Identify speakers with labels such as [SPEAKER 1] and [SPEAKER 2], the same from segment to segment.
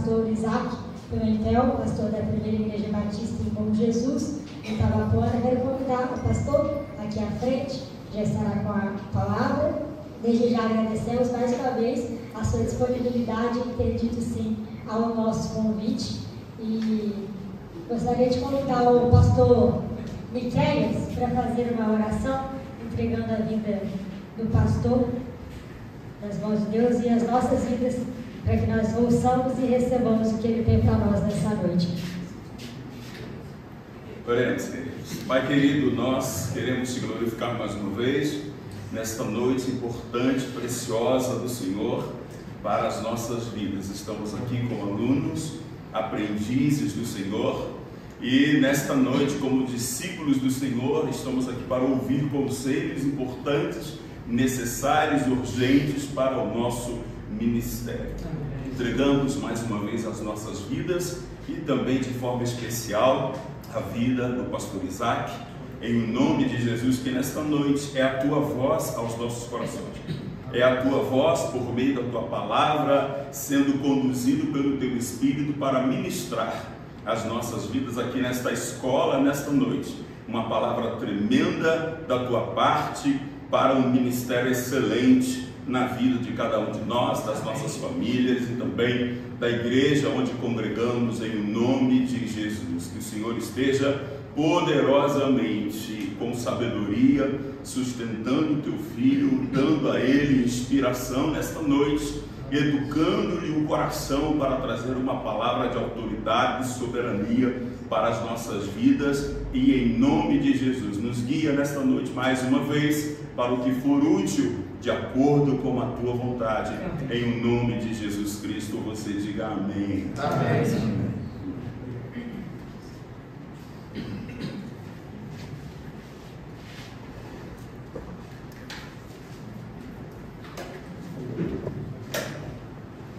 [SPEAKER 1] pastor Isaac Pimentel, pastor da Primeira Igreja Batista em Bom Jesus, em Itabapoana. Quero convidar o pastor aqui à frente, já estará com a palavra. Desde já agradecemos mais uma vez a sua disponibilidade em ter dito sim ao nosso convite. E gostaria de convidar o pastor Miqueias para fazer uma oração, entregando a vida do pastor nas mãos de Deus e as nossas vidas, para que nós ouçamos e recebamos o que Ele tem para nós nessa noite.
[SPEAKER 2] Oremos, queridos. Pai querido, nós queremos te glorificar mais uma vez nesta noite importante, preciosa do Senhor para as nossas vidas. Estamos aqui como alunos, aprendizes do Senhor, e nesta noite, como discípulos do Senhor, estamos aqui para ouvir conselhos importantes, necessários e urgentes para o nosso ministério. Entregamos mais uma vez as nossas vidas e também de forma especial a vida do pastor Isaac, em nome de Jesus, que nesta noite é a tua voz aos nossos corações, é a tua voz por meio da tua palavra, sendo conduzido pelo teu Espírito para ministrar as nossas vidas aqui nesta escola, nesta noite. Uma palavra tremenda da tua parte para um ministério excelente na vida de cada um de nós, das nossas famílias e também da igreja onde congregamos, em nome de Jesus. Que o Senhor esteja poderosamente, com sabedoria, sustentando o teu filho, dando a ele inspiração nesta noite, educando-lhe o coração para trazer uma palavra de autoridade e soberania para as nossas vidas, e em nome de Jesus, nos guia nesta noite mais uma vez para o que for útil, de acordo com a tua vontade. Em nome de Jesus Cristo, você diga amém.
[SPEAKER 3] Amém.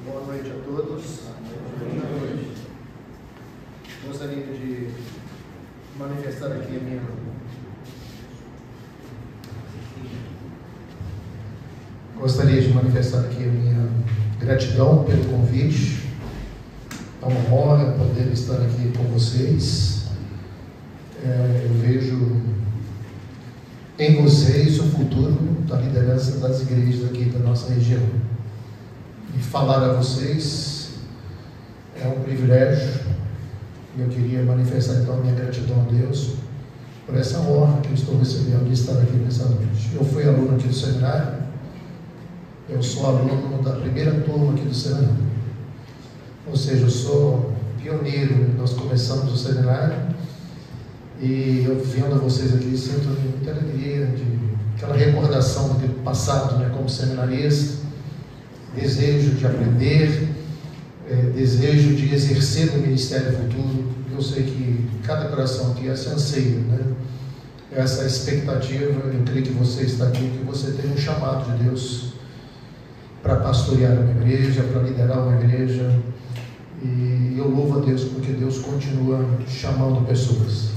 [SPEAKER 3] Boa noite a todos. Boa noite. Gostaria de manifestar aqui a minha gratidão pelo convite. É uma honra poder estar aqui com vocês. Eu vejo em vocês o futuro da liderança das igrejas aqui da nossa região. E falar a vocês é um privilégio. E eu queria manifestar então a minha gratidão a Deus por essa honra que eu estou recebendo de estar aqui nessa noite. Eu fui aluno aqui do seminário. Eu sou aluno da primeira turma aqui do seminário. Ou seja, eu sou pioneiro. Nós começamos o seminário e eu vendo vocês aqui sinto muita alegria, aquela recordação do passado, né, como seminarista, desejo de aprender, desejo de exercer o ministério futuro. Eu sei que cada coração aqui esse anseio, né? Essa expectativa. Eu creio que você está aqui, que você tem um chamado de Deus para pastorear uma igreja, para liderar uma igreja, e eu louvo a Deus porque Deus continua chamando pessoas.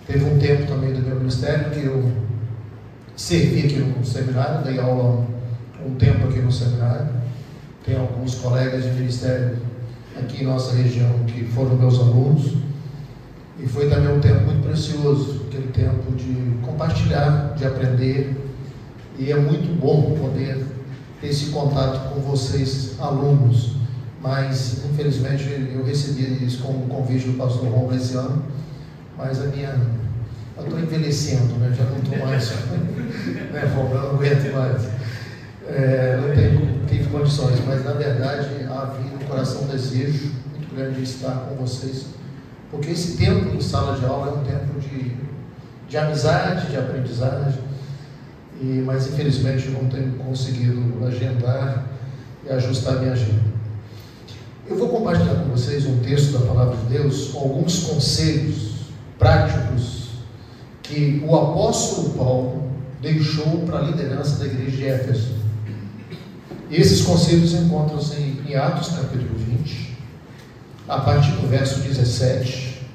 [SPEAKER 3] Teve um tempo também do meu ministério que eu servi aqui no seminário, dei aula um tempo aqui no seminário. Tem alguns colegas de ministério aqui em nossa região que foram meus alunos, e foi também um tempo muito precioso, aquele tempo de compartilhar, de aprender, e é muito bom poder ter esse contato com vocês, alunos. Mas infelizmente eu recebi isso como um convite do pastor Romulo esse ano, mas eu estou envelhecendo, né? Já não estou mais, né, Romulo, eu não aguento mais, não tive condições, mas na verdade havia no coração um desejo muito grande de estar com vocês, porque esse tempo em sala de aula é um tempo de amizade, de aprendizagem, mas infelizmente eu não tenho conseguido agendar e ajustar minha agenda. Eu vou compartilhar com vocês um texto da Palavra de Deus, alguns conselhos práticos que o apóstolo Paulo deixou para a liderança da igreja de Éfeso. Esses conselhos encontram-se em Atos capítulo 20, a partir do verso 17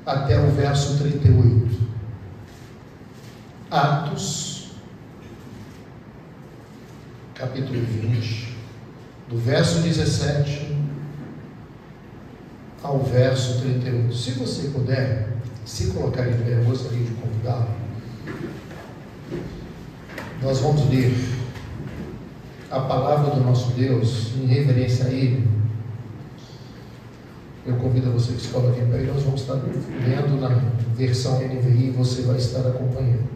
[SPEAKER 3] até o verso 38. Atos capítulo 20, do verso 17 ao verso 38. Se você puder, se colocar em pé, eu gostaria de convidá-lo. Nós vamos ler a palavra do nosso Deus em reverência a Ele. Eu convido a você que se coloque em pé e nós vamos estar lendo na versão NVI e você vai estar acompanhando.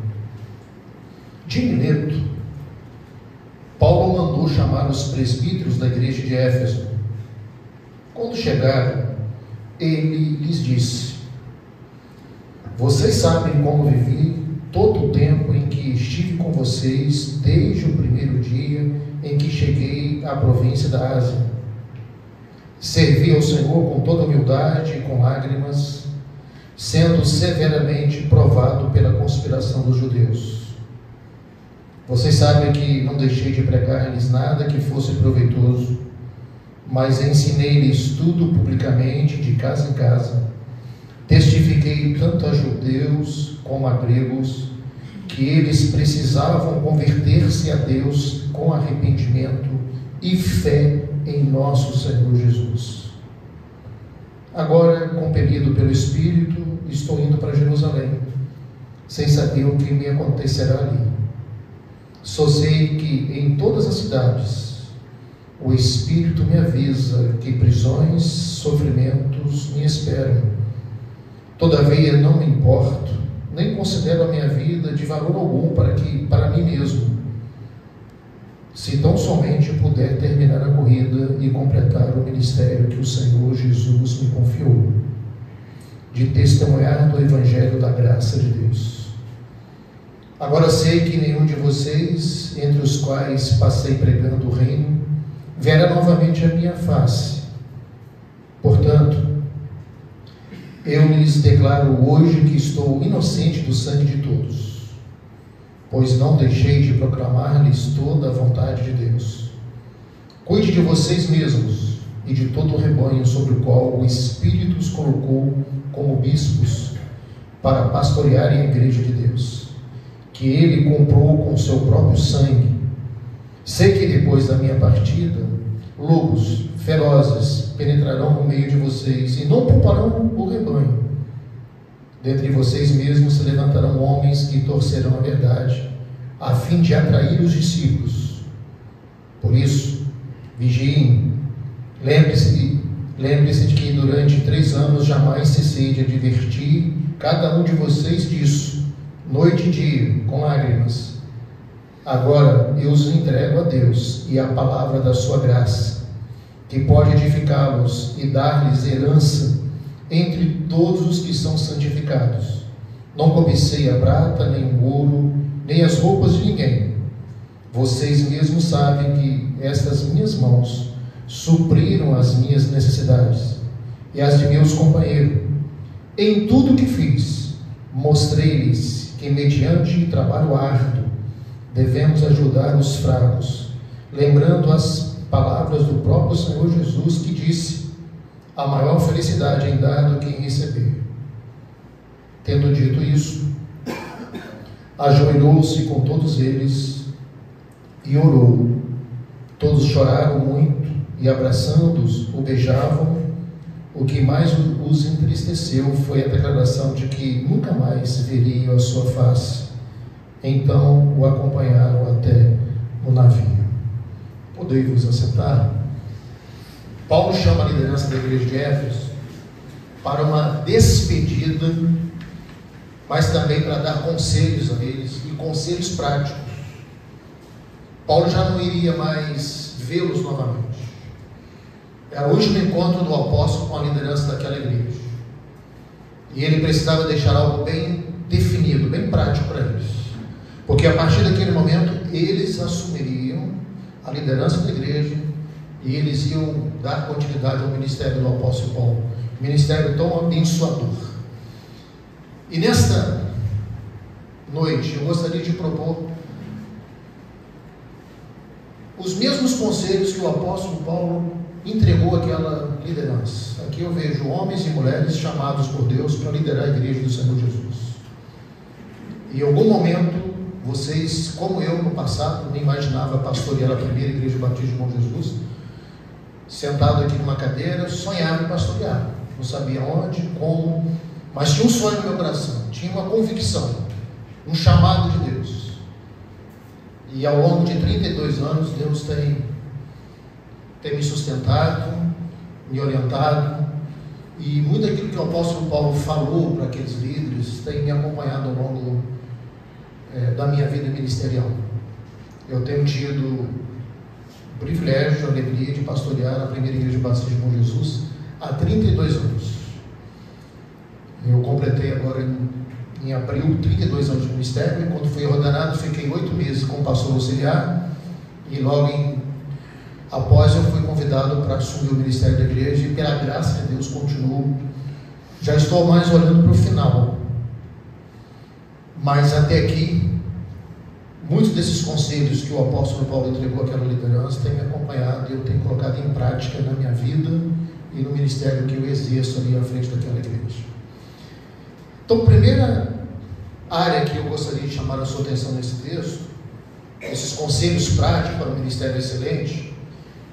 [SPEAKER 3] De Mileto, Paulo mandou chamar os presbíteros da igreja de Éfeso. Quando chegaram, ele lhes disse: vocês sabem como vivi todo o tempo em que estive com vocês, desde o primeiro dia em que cheguei à província da Ásia. Servi ao Senhor com toda humildade e com lágrimas, sendo severamente provado pela conspiração dos judeus. Vocês sabem que não deixei de pregar-lhes nada que fosse proveitoso, mas ensinei-lhes tudo publicamente, de casa em casa. Testifiquei tanto a judeus como a gregos que eles precisavam converter-se a Deus com arrependimento e fé em nosso Senhor Jesus. Agora, compelido pelo Espírito, estou indo para Jerusalém, sem saber o que me acontecerá ali. Só sei que em todas as cidades o Espírito me avisa que prisões, sofrimentos me esperam. Todavia não me importo, nem considero a minha vida de valor algum para mim mesmo, se tão somente puder terminar a corrida e completar o ministério que o Senhor Jesus me confiou, de testemunhar do Evangelho da graça de Deus. Agora sei que nenhum de vocês, entre os quais passei pregando o reino, verá novamente a minha face. Portanto, eu lhes declaro hoje que estou inocente do sangue de todos, pois não deixei de proclamar-lhes toda a vontade de Deus. Cuide de vocês mesmos e de todo o rebanho sobre o qual o Espírito os colocou como bispos para pastorearem a igreja de Deus, que Ele comprou com seu próprio sangue. Sei que depois da minha partida, lobos ferozes penetrarão no meio de vocês e não pouparão o rebanho. Dentre vocês mesmos se levantarão homens que torcerão a verdade, a fim de atrair os discípulos. Por isso, vigiem, lembre-se de que durante 3 anos jamais cessei de advertir cada um de vocês disso, noite e dia, com lágrimas. Agora eu os entrego a Deus e à palavra da sua graça, que pode edificá-los e dar-lhes herança entre todos os que são santificados. Não cobicei a prata, nem o ouro, nem as roupas de ninguém. Vocês mesmos sabem que estas minhas mãos supriram as minhas necessidades e as de meus companheiros. Em tudo que fiz, mostrei-lhes que, mediante trabalho árduo, devemos ajudar os fracos, lembrando as palavras do próprio Senhor Jesus, que disse: a maior felicidade em dar do que em receber. Tendo dito isso, ajoelhou-se com todos eles e orou. Todos choraram muito e, abraçando-os, o beijavam. O que mais os entristeceu foi a declaração de que nunca mais veriam a sua face. Então o acompanharam até o navio. Podei-vos assentar? Paulo chama a liderança da igreja de Éfeso para uma despedida, mas também para dar conselhos a eles, e conselhos práticos. Paulo já não iria mais vê-los novamente. Era o último encontro do apóstolo com a liderança daquela igreja, e ele precisava deixar algo bem definido, bem prático para eles, porque a partir daquele momento eles assumiriam a liderança da igreja e eles iam dar continuidade ao ministério do apóstolo Paulo, ministério tão abençoador. E nesta noite eu gostaria de propor os mesmos conselhos que o apóstolo Paulo entregou àquela liderança. Aqui eu vejo homens e mulheres chamados por Deus para liderar a igreja do Senhor Jesus. E em algum momento vocês, como eu no passado, nem imaginava pastorear a primeira igreja batista de Bom Jesus, sentado aqui numa cadeira, sonhava em pastorear. não sabia onde, como, mas tinha um sonho no meu coração, tinha uma convicção, um chamado de Deus. E ao longo de 32 anos, Deus tem me sustentado, me orientado, e muito daquilo que o apóstolo Paulo falou para aqueles líderes tem me acompanhado ao longo da minha vida ministerial. Eu tenho tido o privilégio, a alegria de pastorear a primeira igreja batista de Bom Jesus há 32 anos. Eu completei agora em abril 32 anos de ministério, e quando fui ordenado fiquei 8 meses como pastor auxiliar, e logo após eu fui convidado para assumir o ministério da igreja, e pela graça de Deus continuo. Já estou mais olhando para o final, mas até aqui muitos desses conselhos que o apóstolo Paulo entregou àquela liderança têm me acompanhado, e eu tenho colocado em prática na minha vida e no ministério que eu exerço ali à frente daquela igreja. Então, a primeira área que eu gostaria de chamar a sua atenção nesse texto, esses conselhos práticos para o ministério excelente,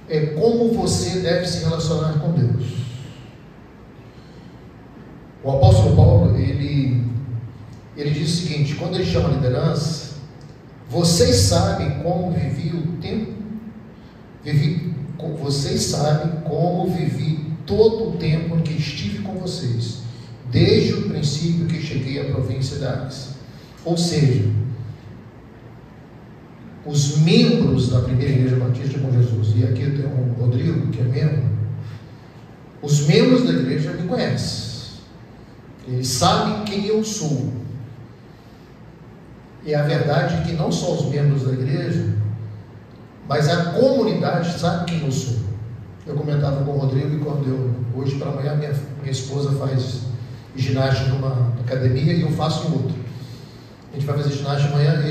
[SPEAKER 3] é como você deve se relacionar com Deus. O apóstolo Paulo, ele diz o seguinte, quando ele chama a liderança: vocês sabem como vivi o tempo, vocês sabem como vivi todo o tempo em que estive com vocês, desde o princípio que cheguei à província da Ásia. Ou seja, os membros da primeira igreja batista de Bom Jesus, e aqui tem o Rodrigo, que é membro, os membros da igreja me conhecem, eles sabem quem eu sou. E a verdade é que não só os membros da igreja, mas a comunidade sabe quem eu sou. Eu comentava com o Rodrigo, e quando hoje para amanhã minha esposa faz ginástica numa academia e eu faço em outra. A gente vai fazer ginástica amanhã,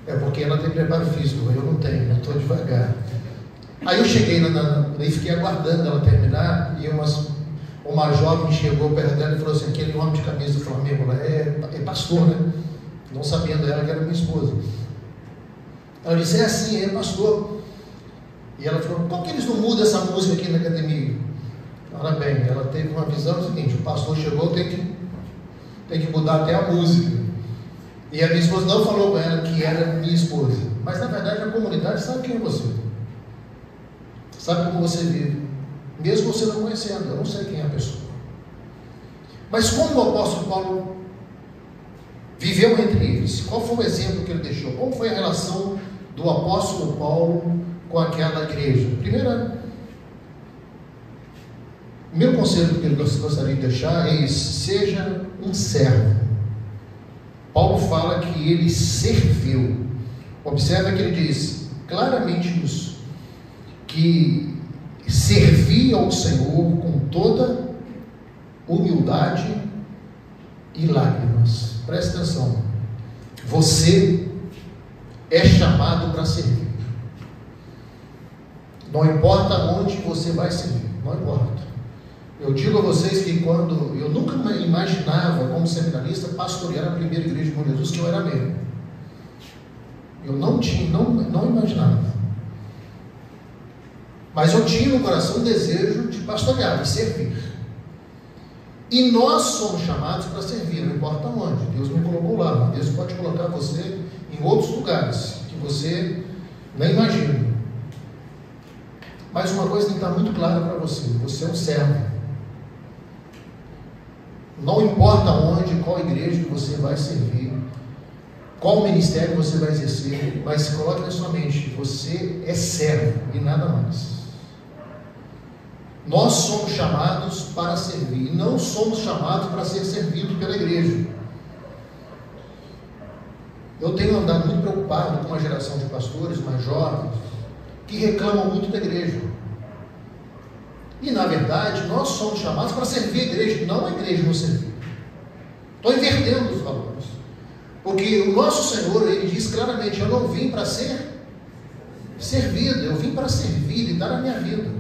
[SPEAKER 3] é porque ela tem preparo físico, eu não tenho, eu estou devagar. Aí eu cheguei e fiquei aguardando ela terminar, e uma jovem chegou perto dela e falou assim: aquele homem de camisa do Flamengo lá é pastor, né? Não sabendo ela que era minha esposa. Ela disse: é assim, é pastor. E ela falou: como que eles não mudam essa música aqui na academia? Ora bem, ela teve uma visão seguinte: o pastor chegou, tem que mudar até a música. E a minha esposa não falou com ela que era minha esposa, mas na verdade a comunidade sabe quem é você, sabe como você vive, mesmo você não conhecendo. Eu não sei quem é a pessoa, mas como o apóstolo Paulo viveu entre eles, qual foi o exemplo que ele deixou, como foi a relação do apóstolo Paulo com aquela igreja? Primeiro conselho que ele gostaria de deixar é esse: seja um servo. Paulo fala que ele serviu. Observa que ele diz claramente isso, que servia ao Senhor com toda humildade e lágrimas. Preste atenção, você é chamado para servir. Não importa onde você vai servir, não importa. Eu digo a vocês que quando eu nunca imaginava, como seminarista, pastorear a primeira igreja de Bom Jesus, que eu era membro. Eu não imaginava. Mas eu tinha no coração o desejo de pastorear, de servir. E nós somos chamados para servir, não importa onde. Deus me colocou lá, mas Deus pode colocar você em outros lugares que você nem imagina. Mas uma coisa tem que estar muito clara para você: você é um servo. Não importa onde, qual igreja que você vai servir, qual ministério você vai exercer, mas coloque na sua mente: você é servo e nada mais. Nós somos chamados para servir, não somos chamados para ser servidos pela igreja. Eu tenho andado muito preocupado com uma geração de pastores mais jovens que reclamam muito da igreja. E na verdade nós somos chamados para servir a igreja, não a igreja nos servir. Estou invertendo os valores, porque o nosso Senhor, ele diz claramente: eu não vim para ser servido, eu vim para servir e dar a minha vida.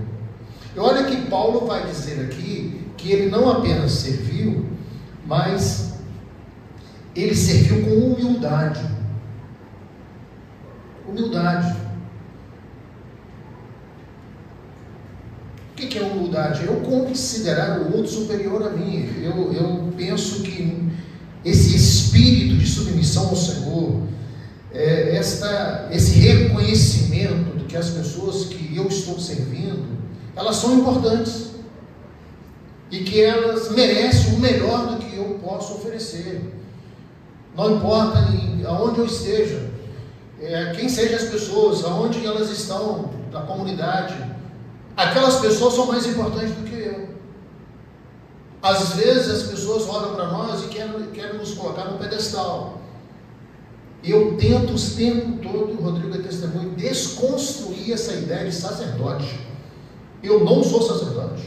[SPEAKER 3] E olha que Paulo vai dizer aqui que ele não apenas serviu, mas ele serviu com humildade. que é humildade? Eu considerar o outro superior a mim. Eu penso que esse espírito de submissão ao Senhor, esse reconhecimento de que as pessoas que eu estou servindo, elas são importantes e que elas merecem o melhor do que eu posso oferecer. Não importa aonde eu esteja, quem sejam as pessoas, aonde elas estão na comunidade, aquelas pessoas são mais importantes do que eu. Às vezes as pessoas olham para nós e querem nos colocar no pedestal. E eu tento o tempo todo, o Rodrigo é testemunho, desconstruir essa ideia de sacerdote. Eu não sou sacerdote,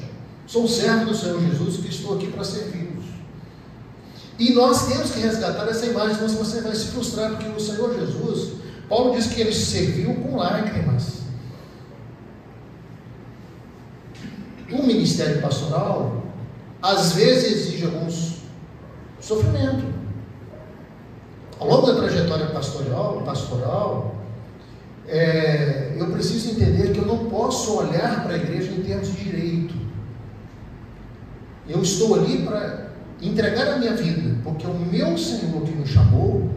[SPEAKER 3] sou servo do Senhor Jesus, que estou aqui para servi-los. E nós temos que resgatar essa imagem, senão você vai se frustrar, porque o Senhor Jesus, Paulo diz que ele serviu com lágrimas. O ministério pastoral às vezes exige alguns sofrimento. Ao longo da trajetória pastoral, eu preciso entender que eu não posso olhar para a igreja em termos de direito. Eu estou ali para entregar a minha vida, porque o meu Senhor que me chamou,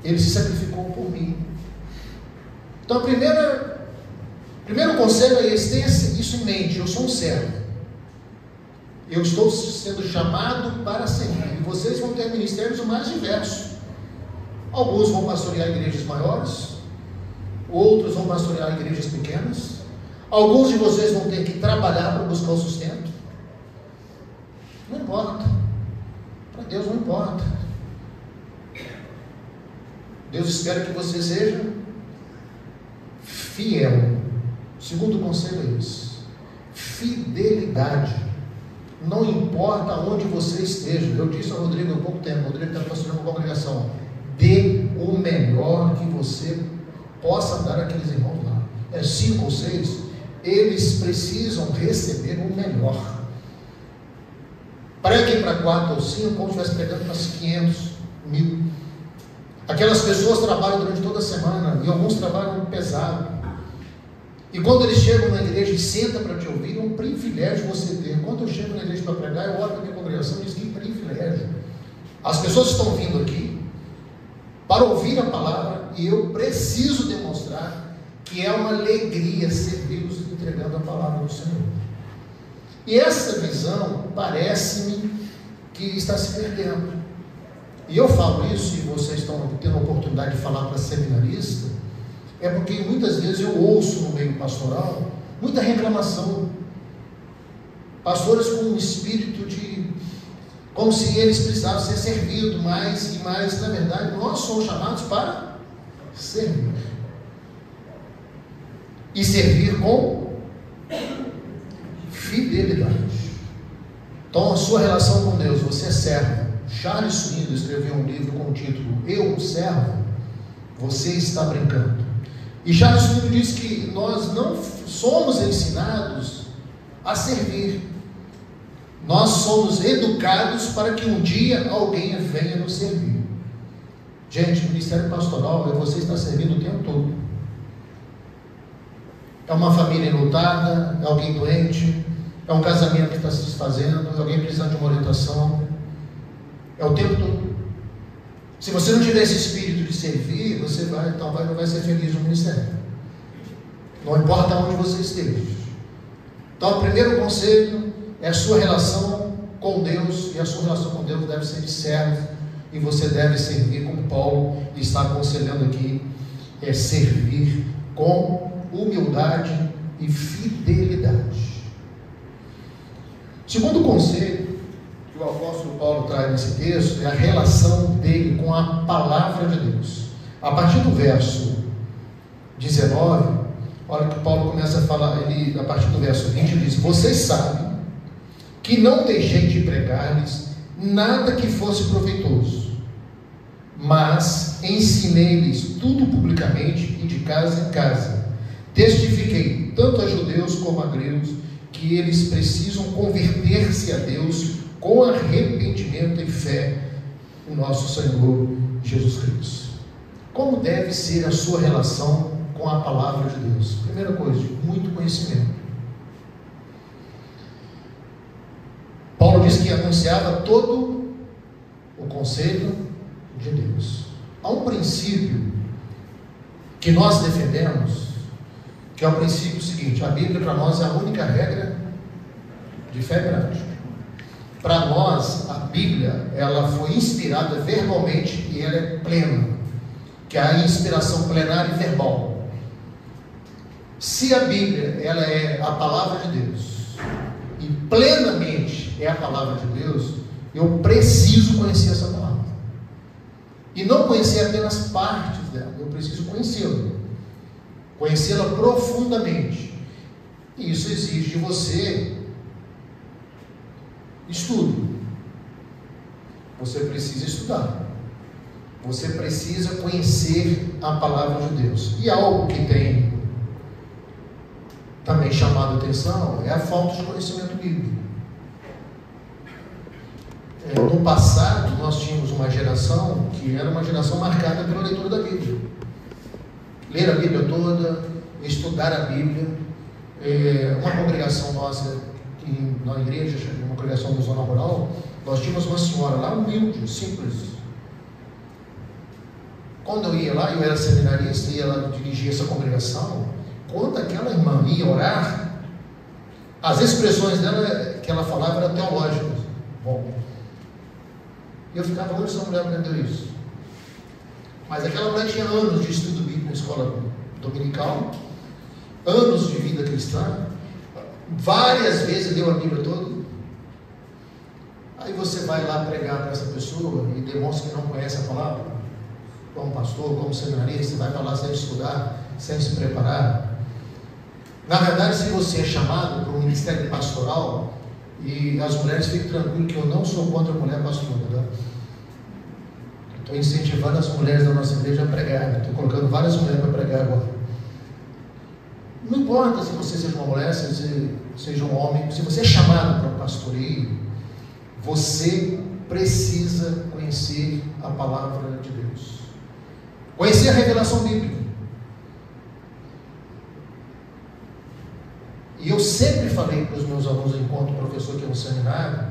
[SPEAKER 3] ele se sacrificou por mim. Então, o primeiro conselho é esse: tenha isso em mente. Eu sou um servo. Eu estou sendo chamado para servir. E vocês vão ter ministérios o mais diversos. Alguns vão pastorear igrejas maiores, outros vão pastorear igrejas pequenas. Alguns de vocês vão ter que trabalhar para buscar o sustento. Não importa. Para Deus não importa. Deus espera que você seja fiel. O segundo conselho é isso: fidelidade. Não importa onde você esteja. Eu disse ao Rodrigo há pouco tempo, o Rodrigo está pastoreando uma congregação, dê o melhor que você possa dar àqueles irmãos lá. 5 ou 6, eles precisam receber o melhor. Preguem para 4 ou 5, como se estivesse pregando para 500, 1000. Aquelas pessoas trabalham durante toda a semana, e alguns trabalham pesado. E quando eles chegam na igreja e sentam para te ouvir, é um privilégio você ter. Quando eu chego na igreja para pregar, eu olho para a minha congregação e digo: que privilégio. As pessoas estão vindo aqui para ouvir a palavra, e eu preciso demonstrar que é uma alegria servi-los entregando a palavra do Senhor. E essa visão parece-me que está se perdendo. E eu falo isso, e vocês estão tendo a oportunidade de falar para seminaristas, é porque muitas vezes eu ouço no meio pastoral muita reclamação. Pastores com um espírito de como se eles precisassem ser servidos mais e mais. Na verdade, nós somos chamados para servir. E servir com fidelidade. Então, a sua relação com Deus, você é servo. Charles Swindoll escreveu um livro com o título Eu, Servo, Você Está Brincando. E Charles Swindoll diz que nós não somos ensinados a servir. Nós somos educados para que um dia alguém venha nos servir. Gente, o ministério pastoral é você estar servindo o tempo todo. É uma família enlutada, é alguém doente, é um casamento que está se desfazendo, é alguém precisando de uma orientação. É o tempo todo. Se você não tiver esse espírito de servir, você não vai ser feliz no ministério. Não importa onde você esteja. Então, o primeiro conselho é a sua relação com Deus, e a sua relação com Deus deve ser de servo, e você deve servir, como Paulo está aconselhando aqui, é servir com humildade e fidelidade. Segundo conselho que o apóstolo Paulo traz nesse texto é a relação dele com a palavra de Deus. A partir do verso 19, olha que Paulo começa a falar, a partir do verso 20 ele diz: vocês sabem que não deixei de pregar-lhes nada que fosse proveitoso, mas ensinei-lhes tudo publicamente e de casa em casa. Testifiquei tanto a judeus como a gregos que eles precisam converter-se a Deus com arrependimento e fé no nosso Senhor Jesus Cristo. Como deve ser a sua relação com a palavra de Deus? Primeira coisa, muito conhecimento. homens que anunciava todo o conselho de Deus. Há um princípio que nós defendemos, que é o princípio seguinte: a Bíblia para nós é a única regra de fé e prática. Para nós, a Bíblia, ela foi inspirada verbalmente e ela é plena, que é a inspiração plenária e verbal. Se a Bíblia, ela é a palavra de Deus e plenamente é a palavra de Deus, eu preciso conhecer essa palavra. E não conhecer apenas partes dela, eu preciso conhecê-la. Conhecê-la profundamente. E isso exige de você estudo. Você precisa estudar. Você precisa conhecer a palavra de Deus. E algo que tem também chamado a atenção é a falta de conhecimento bíblico. No passado, nós tínhamos uma geração que era uma geração marcada pela leitura da Bíblia. Ler a Bíblia toda, estudar a Bíblia. Uma congregação nossa, na igreja, uma congregação da zona rural, nós tínhamos uma senhora lá, humilde, simples. Quando eu ia lá, eu era seminarista, ia lá dirigir essa congregação, quando aquela irmã ia orar, as expressões dela, que ela falava, eram teológicas. Bom, eu ficava, onde essa mulher aprendeu isso? Mas aquela mulher tinha anos de estudo bíblico na escola dominical, anos de vida cristã, várias vezes leu a Bíblia toda. Aí você vai lá pregar para essa pessoa e demonstra que não conhece a palavra, como pastor, como seminarista, vai falar sem estudar, sem se preparar. Na verdade, se você é chamado para um ministério pastoral, e as mulheres fiquem tranquilas que eu não sou contra a mulher pastora, tá? Estou incentivando as mulheres da nossa igreja a pregar, estou colocando várias mulheres para pregar agora. Não importa se você seja uma mulher, se você seja um homem, se você é chamado para um pastoreio, você precisa conhecer a palavra de Deus, conhecer a revelação bíblica. E eu sempre falei para os meus alunos, enquanto professor aqui no seminário,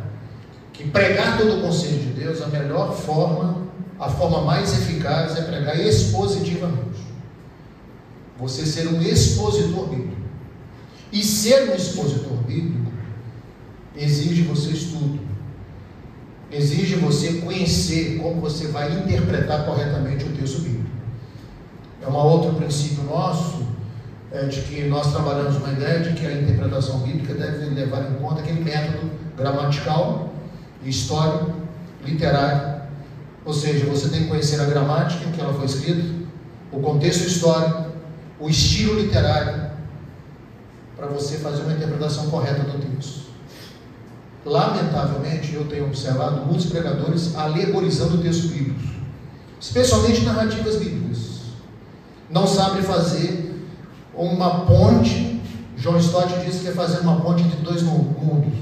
[SPEAKER 3] que pregar todo o conselho de Deus, a melhor forma, a forma mais eficaz é pregar expositivamente. Você ser um expositor bíblico. E ser um expositor bíblico exige você estudo. Exige você conhecer como você vai interpretar corretamente o texto bíblico. É um outro princípio nosso, de que nós trabalhamos uma ideia de que a interpretação bíblica deve levar em conta aquele método gramatical, histórico, literário. Ou seja, você tem que conhecer a gramática em que ela foi escrita, o contexto histórico, o estilo literário, para você fazer uma interpretação correta do texto. Lamentavelmente, eu tenho observado muitos pregadores alegorizando o texto bíblico, especialmente narrativas bíblicas. Não sabem fazer uma ponte. John Stott diz que é fazer uma ponte entre dois mundos,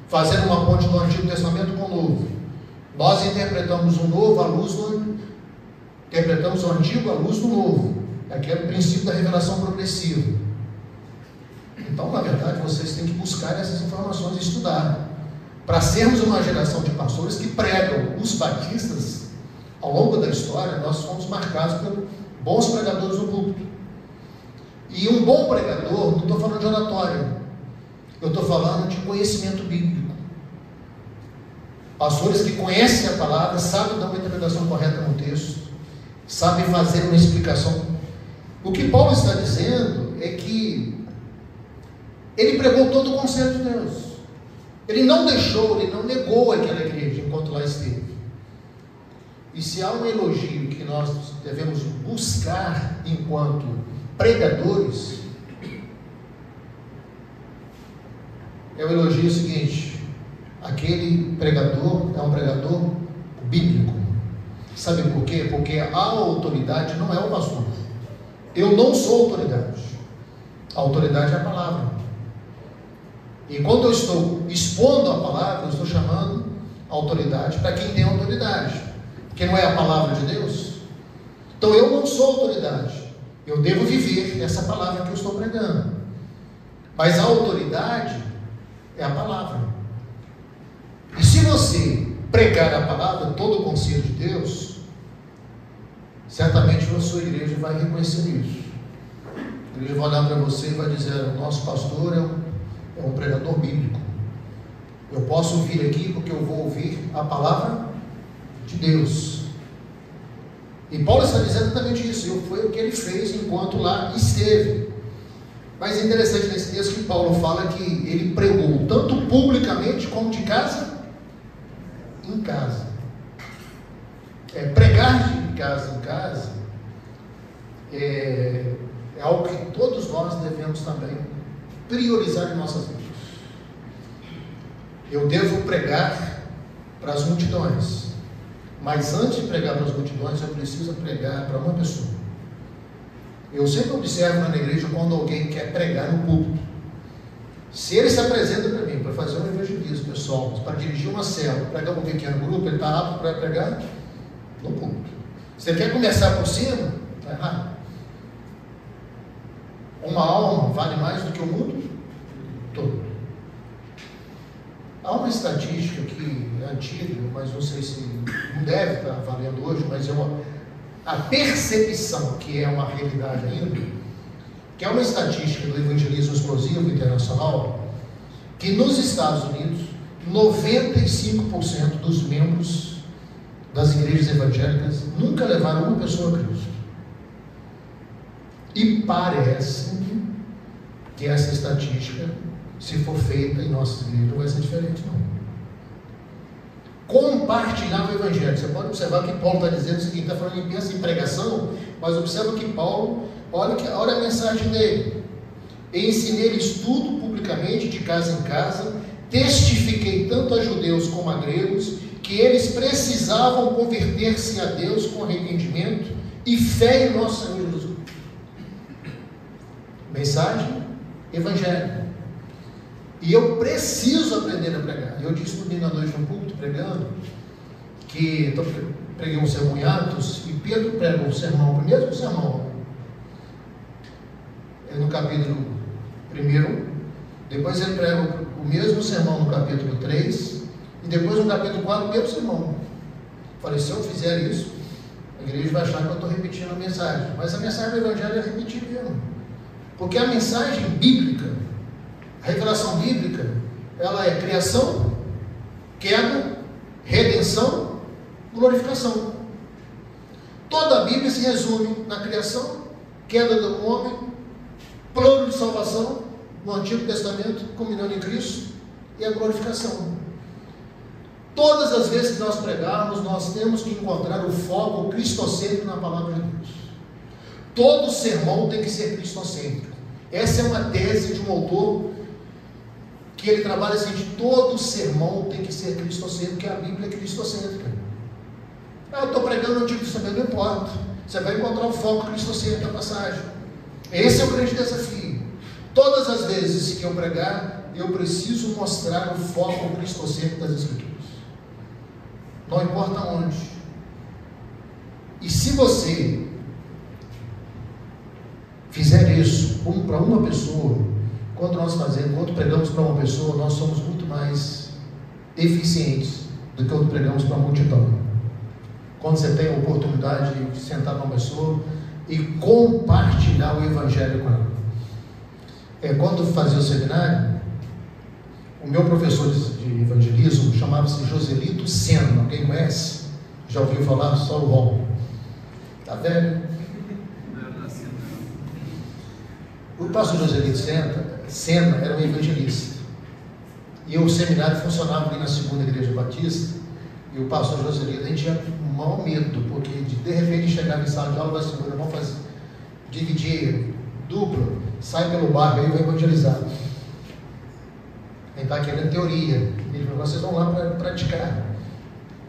[SPEAKER 3] fazendo uma ponte do Antigo Testamento com o Novo. Nós interpretamos o Novo à luz do interpretamos o Antigo à luz do Novo. Aqui é o princípio da revelação progressiva. Então, na verdade, vocês têm que buscar essas informações e estudar, para sermos uma geração de pastores que pregam. Os batistas, ao longo da história, nós fomos marcados por bons pregadores no púlpito. E um bom pregador, não estou falando de oratória, eu estou falando de conhecimento bíblico. Pastores que conhecem a palavra, sabem dar uma interpretação correta no texto, sabem fazer uma explicação. O que Paulo está dizendo é que ele pregou todo o conselho de Deus. Ele não deixou, ele não negou aquela igreja enquanto lá esteve. E se há um elogio que nós devemos buscar enquanto pregadores, é o elogio seguinte: aquele pregador é um pregador bíblico. Sabe por quê? Porque a autoridade não é o pastor. Eu não sou autoridade. A autoridade é a palavra. E quando eu estou expondo a palavra, eu estou chamando a autoridade para quem tem autoridade, porque não é a palavra de Deus. Então eu não sou autoridade. Eu devo viver essa palavra que eu estou pregando. Mas a autoridade é a palavra. E pregar a palavra, todo o conselho de Deus, certamente a sua igreja vai reconhecer isso. A igreja vai olhar para você e vai dizer: o nosso pastor é um pregador bíblico. Eu posso vir aqui porque eu vou ouvir a palavra de Deus. E Paulo está dizendo exatamente isso. Foi o que ele fez enquanto lá esteve. Mas é interessante nesse texto que Paulo fala que ele pregou tanto publicamente como de casa em casa. Pregar de casa em casa é algo que todos nós devemos também priorizar em nossas vidas. Eu devo pregar para as multidões, mas antes de pregar para as multidões, eu preciso pregar para uma pessoa. Eu sempre observo na igreja quando alguém quer pregar no púlpito. Se ele se apresenta para mim para fazer um evangelismo pessoal, para dirigir uma célula, pregar um pequeno grupo, ele está apto para pregar no púlpito. Se ele quer começar por cima, está errado. Uma alma vale mais do que o mundo todo. Há uma estatística que é antiga, mas não sei se não deve estar valendo hoje, mas a percepção que é uma realidade ainda, que é uma estatística do evangelismo explosivo internacional, que nos Estados Unidos 95% dos membros das igrejas evangélicas nunca levaram uma pessoa a Cristo. E parece que essa estatística, se for feita em nossas igrejas, não vai ser diferente, não. Compartilhar o evangelho. Você pode observar que Paulo está dizendo o seguinte, está falando em pregação, mas observa que Paulo, olha a mensagem dele: ensinei-lhes tudo publicamente, de casa em casa, testifiquei tanto a judeus como a gregos, que eles precisavam converter-se a Deus com arrependimento e fé em nosso Senhor Jesus. Mensagem, evangelho. E eu preciso aprender a pregar. Eu disse no domingo à noite no púlpito, pregando, que preguei um sermão em Atos, e Pedro prega um sermão, o mesmo sermão, no capítulo 1, depois ele prega o mesmo sermão no capítulo 3, e depois no capítulo 4, o mesmo sermão. Falei, se eu fizer isso, a igreja vai achar que eu estou repetindo a mensagem, mas a mensagem do evangelho é repetir mesmo, porque a mensagem bíblica, a revelação bíblica, ela é criação, queda, redenção, glorificação. Toda a Bíblia se resume na criação, queda do homem, plano de salvação no Antigo Testamento, culminando em Cristo, e a glorificação. Todas as vezes que nós pregarmos, nós temos que encontrar o foco cristocêntrico na palavra de Deus. Todo sermão tem que ser cristocêntrico. Essa é uma tese de um autor que ele trabalha assim: de todo sermão tem que ser cristocêntrico, porque a Bíblia é cristocêntrica. Eu estou pregando o Antigo Testamento, não importa, você vai encontrar o foco cristocêntrico da passagem. Esse é o grande desafio. Todas as vezes que eu pregar, eu preciso mostrar o foco cristocêntrico das Escrituras, não importa onde. E se você fizer isso para uma pessoa, quando nós fazemos, quando pregamos para uma pessoa, nós somos muito mais eficientes do que quando pregamos para a multidão. Quando você tem a oportunidade de sentar com uma pessoa e compartilhar o evangelho com ela. Quando eu fazia o seminário, o meu professor de evangelismo chamava-se Joselito Sena. Alguém conhece? Já ouviu falar? Só o bom. Tá velho? O pastor Joselito Sena era um evangelista, e o seminário funcionava ali na segunda igreja batista, e o pastor Joselito, a gente tinha um mau medo, porque de repente chegava em sala de aula, vamos fazer, dividir dupla, sai pelo bairro aí e vai evangelizar. Ele está querendo teoria, ele falou, vocês vão lá para praticar.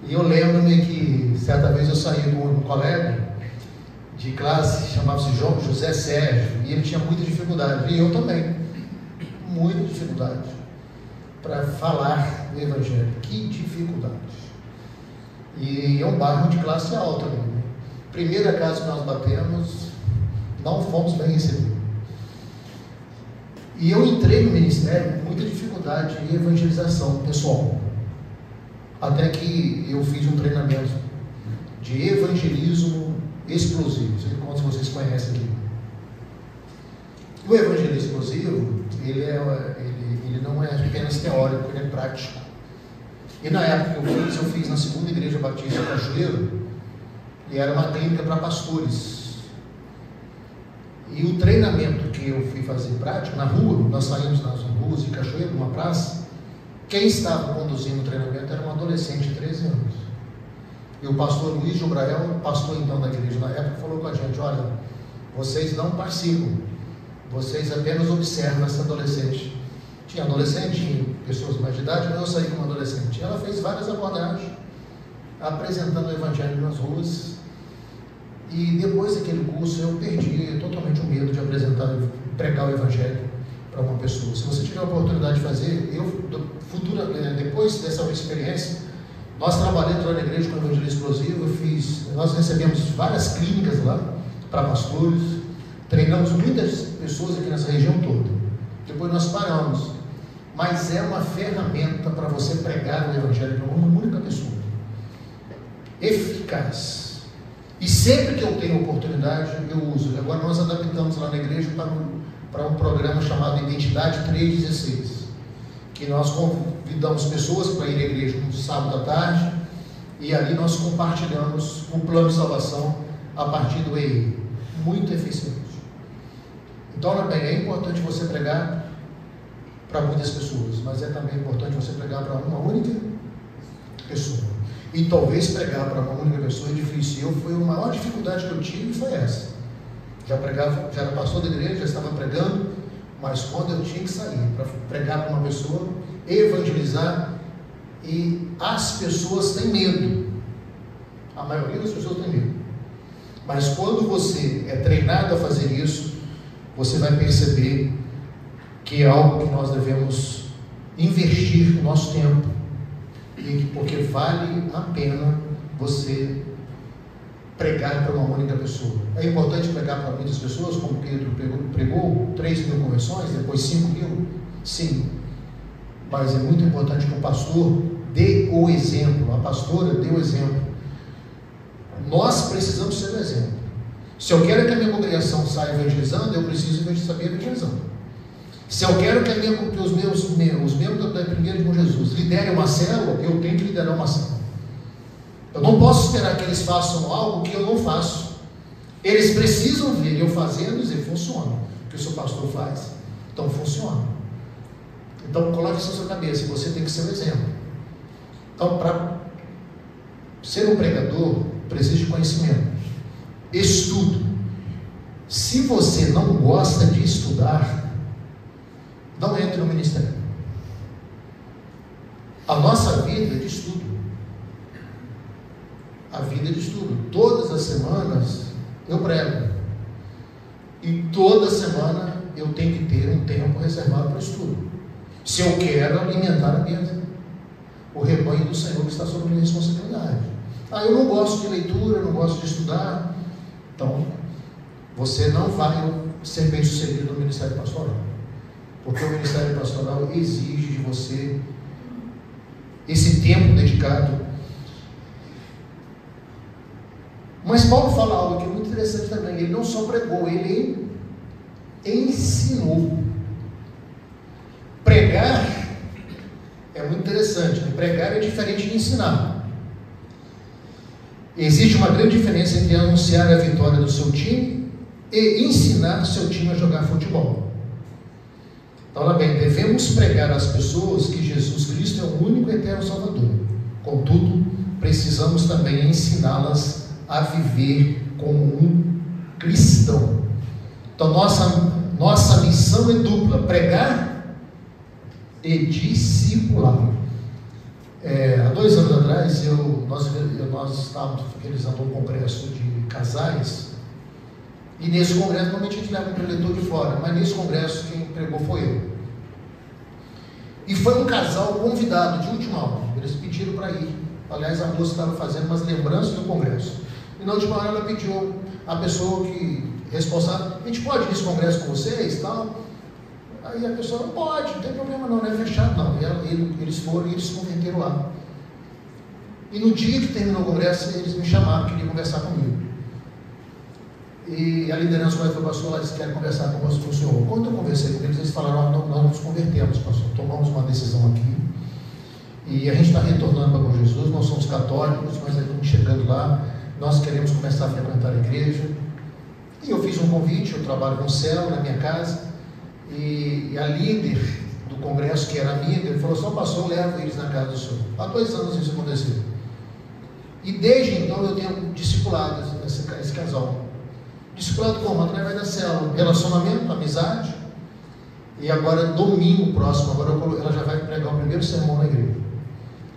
[SPEAKER 3] E eu lembro-me que certa vez eu saí com um colega de classe, chamava-se José Sérgio, e ele tinha muita dificuldade, e eu também, muita dificuldade para falar do evangelho. Que dificuldade! E é um bairro de classe alta, né? Primeira casa que nós batemos, não fomos bem recebidos. E eu entrei no ministério com muita dificuldade de evangelização pessoal. até que eu fiz um treinamento de evangelismo explosivo. Não sei quantos vocês conhecem aqui. O evangelismo explosivo, ele não é apenas teórico, ele é prático. E na época que eu fiz na segunda igreja batista Cachoeiro, e era uma clínica para pastores. E o treinamento que eu fui fazer prático, na rua, nós saímos nas ruas de Cachoeiro, numa praça, quem estava conduzindo o treinamento era um adolescente de 13 anos. E o pastor Luiz Jobrael, pastor então da igreja na época, falou com a gente: olha, vocês não participam, vocês apenas observam essa adolescente. Tinha adolescente, tinha pessoas mais de idade, mas eu saí como adolescente. Ela fez várias abordagens, apresentando o evangelho nas ruas. E depois daquele curso eu perdi totalmente o medo de pregar o evangelho para uma pessoa. Se você tiver a oportunidade de fazer, depois dessa experiência, nós trabalhamos lá na igreja com o evangelismo explosivo. Nós recebemos várias clínicas lá para pastores, treinamos muitas pessoas aqui nessa região toda. Depois nós paramos, mas é uma ferramenta para você pregar o evangelho para uma única pessoa, eficaz. E sempre que eu tenho oportunidade, eu uso. Agora nós adaptamos lá na igreja para um programa chamado Identidade 316, que nós convidamos pessoas para ir à igreja no sábado à tarde, e ali nós compartilhamos o plano de salvação a partir do EI. Muito eficiente. Então, é importante você pregar para muitas pessoas, mas é também importante você pregar para uma única pessoa. E talvez pregar para uma única pessoa é difícil. A maior dificuldade que eu tive foi essa. Já pregava, já era pastor da igreja, já estava pregando, mas quando eu tinha que sair para pregar para uma pessoa, evangelizar, e as pessoas têm medo. A maioria das pessoas tem medo. Mas quando você é treinado a fazer isso, você vai perceber que é algo que nós devemos investir o nosso tempo, porque vale a pena você pregar para uma única pessoa. É importante pregar para muitas pessoas, como Pedro pregou 3.000 conversões, depois 5.000, sim, mas é muito importante que o pastor dê o exemplo, a pastora dê o exemplo. Nós precisamos ser o exemplo. Se eu quero que a minha congregação saia evangelizando, eu preciso saber evangelizando. Se eu quero que os membros da Primeira de Jesus liderem uma célula, eu tenho que liderar uma célula. Eu não posso esperar que eles façam algo que eu não faço. Eles precisam ver eu fazendo e dizer: funciona. O que o seu pastor faz, então funciona. Então coloque isso na sua cabeça, você tem que ser um exemplo. Então, para ser um pregador, precisa de conhecimento, estudo. Se você não gosta de estudar, não entre no ministério. A nossa vida é de estudo. A vida é de estudo. Todas as semanas eu prego. E toda semana eu tenho que ter um tempo reservado para estudo. Se eu quero alimentar a mesa, o rebanho do Senhor que está sob minha responsabilidade. Eu não gosto de leitura, eu não gosto de estudar. Então, você não vai ser bem sucedido no ministério pastoral. Porque o ministério pastoral exige de você esse tempo dedicado. Mas Paulo fala algo aqui muito interessante também. Ele não só pregou, ele ensinou. Pregar é muito interessante, né? Pregar é diferente de ensinar. Existe uma grande diferença entre anunciar a vitória do seu time e ensinar seu time a jogar futebol. Então, olha bem, devemos pregar às pessoas que Jesus Cristo é o único e eterno Salvador. Contudo, precisamos também ensiná-las a viver como um cristão. Então, nossa missão é dupla: pregar e discipular. Há 2 anos atrás, nós estávamos realizando um congresso de casais, e nesse congresso, normalmente a gente leva um preletor de fora, mas nesse congresso quem pregou foi eu. E foi um casal convidado de última hora, eles pediram para ir. Aliás, a moça estava fazendo umas lembranças do congresso, e na última hora ela pediu a pessoa responsável: a gente pode ir nesse congresso com vocês, tal? Aí a pessoa: não pode, não tem problema não é fechado não. Eles foram e eles se converteram lá. E no dia que terminou o congresso, eles me chamaram, queriam conversar comigo. E a liderança falou, pastor, ela disse que quer conversar com o senhor. Quando eu conversei com eles, eles falaram, nós nos convertemos, pastor, tomamos uma decisão aqui. E a gente está retornando para Jesus, nós somos católicos, nós estamos chegando lá, nós queremos começar a frequentar a igreja. E eu fiz um convite, eu trabalho com célula na minha casa, e a líder do congresso, que era amiga, ele falou, só pastor, eu levo eles na casa do senhor. Há 2 anos isso aconteceu. E desde então eu tenho discipulado esse casal. Discipulado como? Através da célula, relacionamento, amizade. E agora, domingo próximo, agora ela já vai pregar o primeiro sermão na igreja.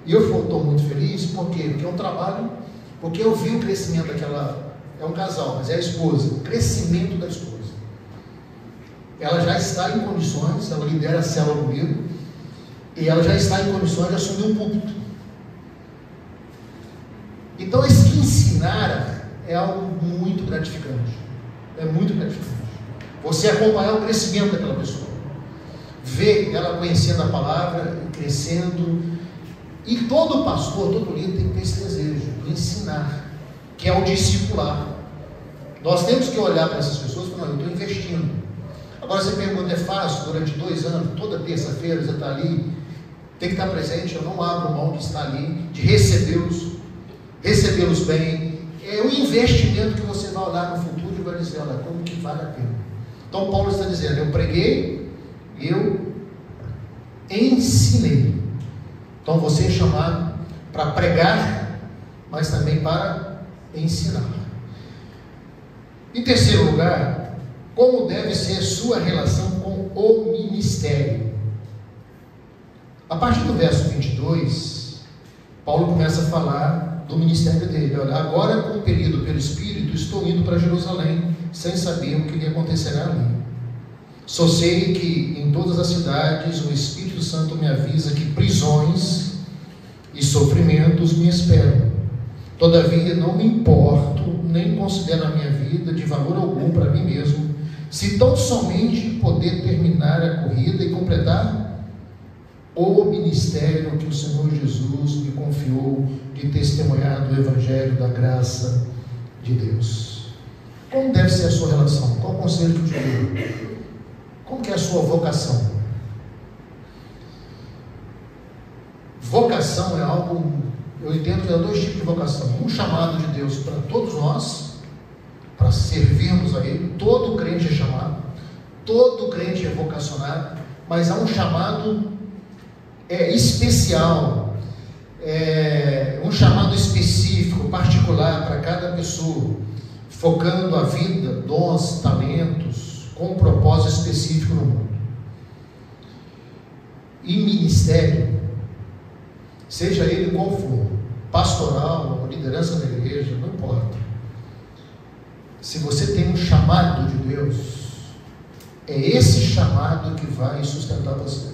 [SPEAKER 3] E eu estou muito feliz, por quê? Porque é um trabalho, porque eu vi o crescimento daquela, é um casal, mas é a esposa, o crescimento da esposa. Ela já está em condições, ela lidera a célula comigo, e ela já está em condições de assumir um púlpito. Então, esse ensinar é algo muito gratificante. É muito gratificante. Você acompanhar o crescimento daquela pessoa. Ver ela conhecendo a palavra, crescendo. E todo pastor, todo líder tem que ter esse desejo de ensinar, que é o discipular. Nós temos que olhar para essas pessoas e falar, eu estou investindo. Agora você pergunta, é fácil durante 2 anos, toda terça-feira você está ali, tem que estar presente, eu não abro mão de estar ali, de recebê-los bem. É o investimento que você vai olhar no futuro e vai dizer, olha, como que vale a pena. Então Paulo está dizendo, eu preguei, eu ensinei. Então você é chamado para pregar, mas também para ensinar. Em terceiro lugar, como deve ser a sua relação com o ministério? A partir do verso 22, Paulo começa a falar do ministério dele. Olha, agora, compelido pelo Espírito, estou indo para Jerusalém, sem saber o que lhe acontecerá ali. Só sei que em todas as cidades o Espírito Santo me avisa que prisões e sofrimentos me esperam. Todavia não me importo, nem considero a minha vida de valor algum para mim mesmo, se tão somente poder terminar a corrida e completar o ministério que o Senhor Jesus me confiou de testemunhar do Evangelho da graça de Deus. Como deve ser a sua relação? Qual o conselho que eu te dou? Como que é a sua vocação? Vocação é algo, eu entendo que há 2 tipos de vocação. Um chamado de Deus para todos nós, para servirmos a Ele. Todo crente é chamado, todo crente é vocacionado, mas há um chamado especial, um chamado específico, particular para cada pessoa, focando a vida, dons, talentos, com um propósito específico no mundo. E ministério, seja ele qual for, pastoral, liderança da igreja, não importa. Se você tem um chamado de Deus, é esse chamado que vai sustentar você.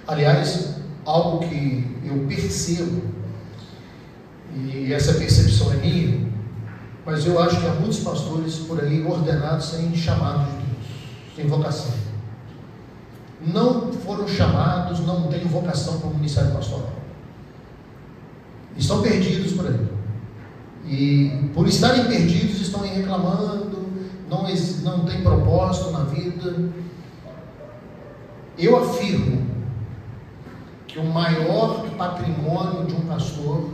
[SPEAKER 3] Aliás, algo que eu percebo, e essa percepção é minha, mas eu acho que há muitos pastores por aí ordenados sem chamado de Deus, sem vocação. Não foram chamados, não têm vocação para o ministério pastoral. Estão perdidos por aí. E por estarem perdidos, estão aí reclamando, não tem propósito na vida. Eu afirmo que o maior patrimônio de um pastor,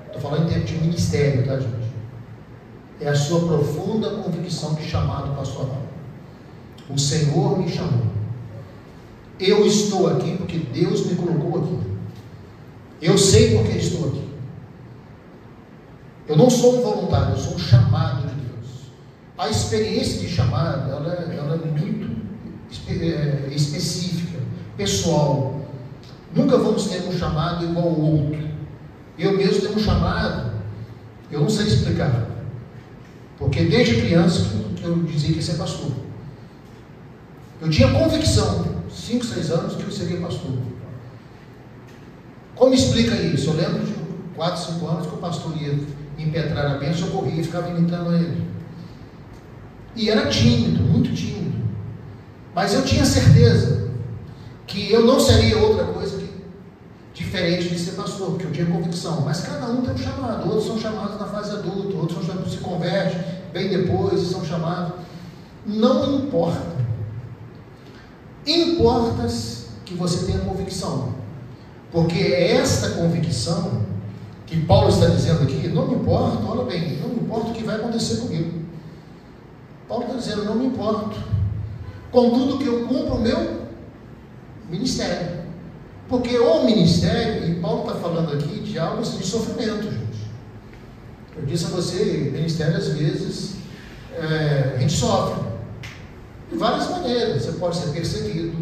[SPEAKER 3] estou falando em termos de ministério, tá, gente? É a sua profunda convicção de chamado pastoral. O Senhor me chamou. Eu estou aqui porque Deus me colocou aqui. Eu sei porque estou aqui. Eu não sou um voluntário, eu sou um chamado de Deus. A experiência de chamado, ela é muito específica, pessoal. Nunca vamos ter um chamado igual ao outro. Eu mesmo tenho um chamado, eu não sei explicar. Porque desde criança que eu dizia que ia ser pastor. Eu tinha convicção, 5, 6 anos, que eu seria pastor. Como explica isso? Eu lembro de 4, 5 anos que o pastor ia impetrar a bênção, eu corria e ficava imitando a ele. E era tímido, muito tímido. Mas eu tinha certeza que eu não seria outra coisa diferente de ser pastor, porque eu tinha convicção, mas cada um tem um chamado. Outros são chamados na fase adulta, outros são chamados, se convertem bem depois e são chamados. Não importa. Importa que você tenha convicção, porque é esta convicção que Paulo está dizendo aqui. Não me importa, olha bem, não me importa o que vai acontecer comigo. Paulo está dizendo, não me importo, contudo que eu cumpro o meu ministério, porque o ministério, e Paulo está falando aqui de algo de sofrimento, gente. Eu disse a você, ministério às vezes a gente sofre de várias maneiras. Você pode ser perseguido.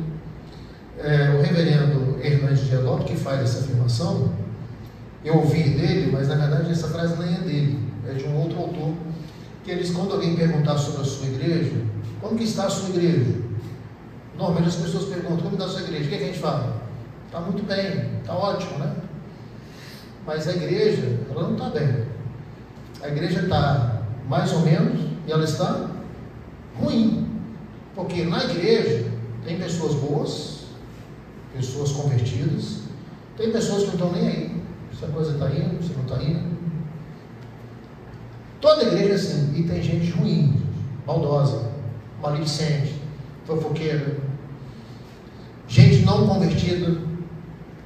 [SPEAKER 3] O reverendo Hernandes de Elop, que faz essa afirmação, eu ouvi dele, mas na verdade essa frase nem é dele, é de um outro autor, que ele diz, quando alguém perguntar sobre a sua igreja, como que está a sua igreja? Normalmente as pessoas perguntam, como está a sua igreja? O que a gente fala? Está muito bem, está ótimo, né? Mas a igreja, ela não está bem. A igreja está mais ou menos e ela está ruim. Porque na igreja tem pessoas boas, pessoas convertidas, tem pessoas que não estão nem aí, se a coisa está indo, se não está indo. Toda igreja é assim, e tem gente ruim, maldosa, maledicente, fofoqueira, gente não convertida.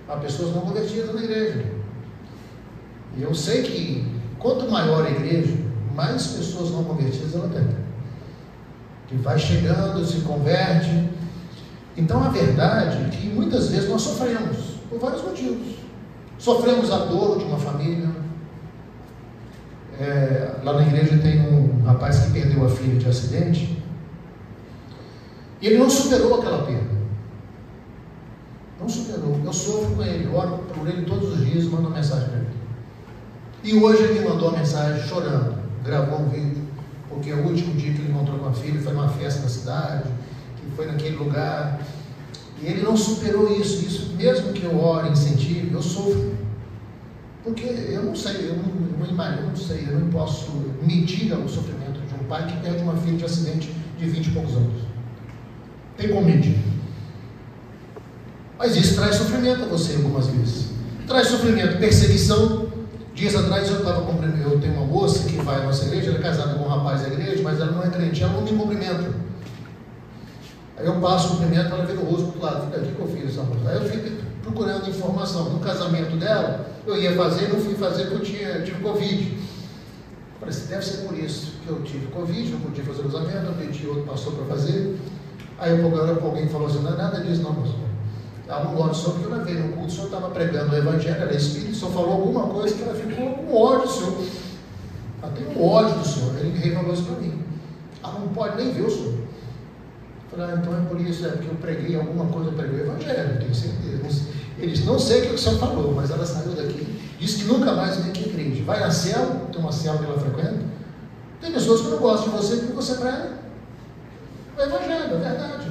[SPEAKER 3] Há pessoas não convertidas na igreja. E eu sei que quanto maior a igreja, mais pessoas não convertidas ela tem. Que vai chegando, se converte. Então a verdade é que muitas vezes nós sofremos, por vários motivos. Sofremos a dor de uma família. Lá na igreja tem um rapaz que perdeu a filha de acidente, e ele não superou aquela perda. Não superou. Eu sofro com ele, oro por ele todos os dias, mando uma mensagem para ele. E hoje ele me mandou uma mensagem chorando, gravou um vídeo, porque o último dia que ele encontrou com a filha foi numa festa na cidade, que foi naquele lugar, e ele não superou isso mesmo que eu ore, incentive, eu sofro, porque eu não sei, eu não posso medir o sofrimento de um pai que perde uma filha de acidente de 20 e poucos anos. Tem como medir. Mas isso traz sofrimento a você algumas vezes. Traz sofrimento, perseguição. Dias atrás eu tenho uma moça que vai à nossa igreja, ela é casada com um rapaz da igreja, mas ela não é crente, ela não me cumprimenta. Aí eu passo o cumprimento, ela vira o rosto para o lado, fica, o que eu fiz essa moça? Aí eu fico procurando informação. No casamento dela, eu ia fazer, não fui fazer porque eu tive Covid. Eu falei assim, deve ser por isso que eu tive Covid, não podia fazer o casamento, eu pedi outro pastor para fazer. Aí alguém falou assim, não é nada disso não, pastor. Ela não gosta só porque eu levei no culto, o senhor estava pregando o evangelho, era espírito, o senhor falou alguma coisa que ela ficou com ódio do senhor. Ela tem um ódio do senhor, ele revelou isso para mim. Ela não pode nem ver o senhor. Eu falei, então é por isso, é porque eu preguei alguma coisa, eu preguei o evangelho, eu tenho certeza. Eles não sei o que o senhor falou, mas ela saiu daqui, disse que nunca mais vem aqui em igreja. Vai na célula, tem uma célula que ela frequenta, tem pessoas que não gostam de você porque você prega o evangelho, é verdade.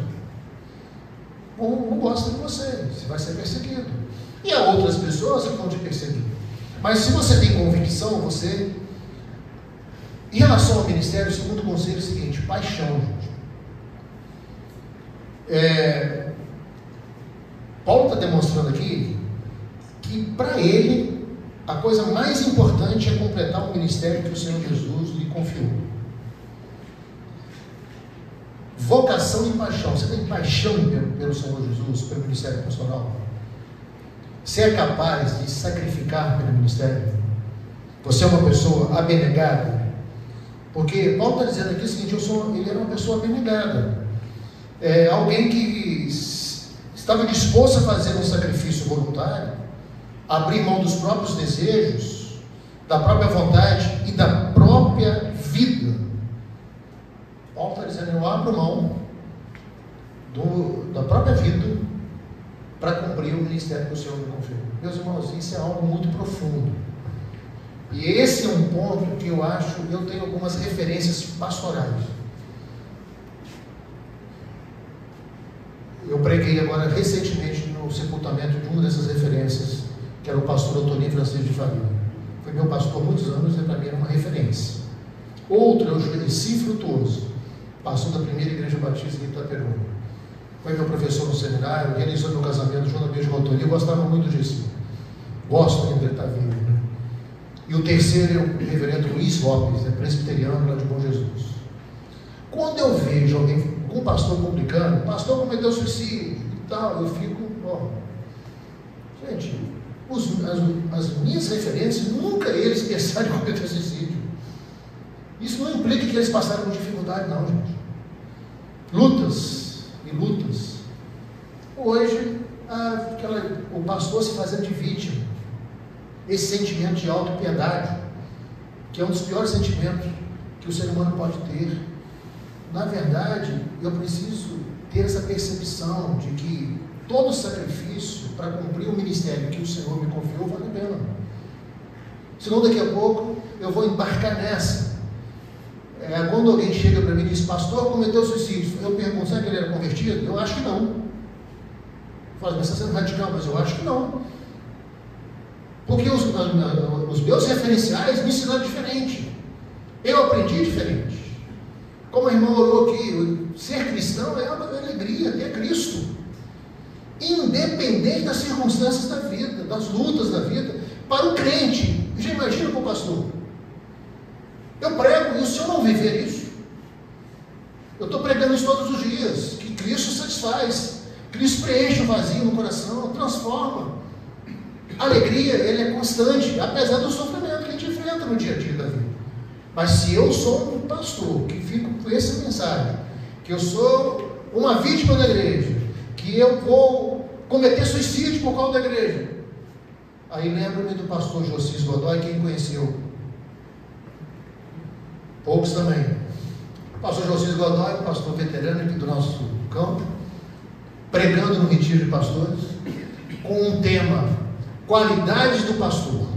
[SPEAKER 3] Ou não gosta de você vai ser perseguido. E há outras pessoas que vão te perseguir. Mas se você tem convicção, você... Em relação ao ministério, o segundo conselho é o seguinte, paixão, gente. Paulo está demonstrando aqui que para ele a coisa mais importante é completar o ministério que o Senhor Jesus lhe confiou. Vocação e paixão. Você tem paixão pelo Senhor Jesus, pelo ministério pastoral? Você é capaz de sacrificar pelo ministério? Você é uma pessoa abnegada? Porque Paulo está dizendo aqui o seguinte, ele era uma pessoa abnegada. Alguém que estava disposto a fazer um sacrifício voluntário, abrir mão dos próprios desejos, da própria vontade e da própria vida. Paulo está dizendo, eu abro mão da própria vida para cumprir o ministério que o Senhor me confiou. Meus irmãos, isso é algo muito profundo. E esse é um ponto que eu tenho algumas referências pastorais. Eu preguei agora recentemente no sepultamento de uma dessas referências, que era o pastor Antônio Francisco de Faria. Foi meu pastor há muitos anos e para mim era uma referência. Outro é o Judici Frutuoso, pastor da primeira igreja batista de Itaperuna. Foi meu professor no seminário, realizou meu casamento junto a minha de autoria, eu gostava muito disso. Gosto ainda de estar vivo, né? E o terceiro é o reverendo Luiz Lopes, é presbiteriano lá de Bom Jesus. Quando eu vejo algum pastor publicando, pastor cometeu suicídio e tal, eu fico, gente, as minhas referências, nunca eles pensaram em cometer suicídio. Isso não implica que eles passaram por dificuldade, não, gente. Lutas e lutas. Hoje, o pastor se fazendo de vítima. Esse sentimento de autopiedade, que é um dos piores sentimentos que o ser humano pode ter. Na verdade, eu preciso ter essa percepção de que todo sacrifício para cumprir o ministério que o Senhor me confiou vale a pena. Senão daqui a pouco eu vou embarcar nessa. Quando alguém chega para mim e diz, pastor cometeu suicídio, eu pergunto, será que ele era convertido? Eu acho que não. Eu falo, mas você está sendo radical, mas eu acho que não. Porque os meus referenciais me ensinaram diferente. Eu aprendi diferente. Como a irmã orou aqui, ser cristão é uma alegria, ter Cristo. Independente das circunstâncias da vida, das lutas da vida, para o crente. Já imagina para o pastor. Eu prego, e se eu não viver isso? Eu estou pregando isso todos os dias, que Cristo satisfaz, Cristo preenche o vazio no coração, transforma. A alegria, ele é constante, apesar do sofrimento que a gente enfrenta no dia a dia da vida. Mas se eu sou um pastor que fico com essa mensagem, que eu sou uma vítima da igreja, que eu vou cometer suicídio por causa da igreja, aí lembro-me do pastor Josias Godoy, quem conheceu? Poucos também. O pastor Josias Godoy, pastor veterano aqui do nosso campo, pregando no retiro de pastores, com um tema, qualidades do pastor.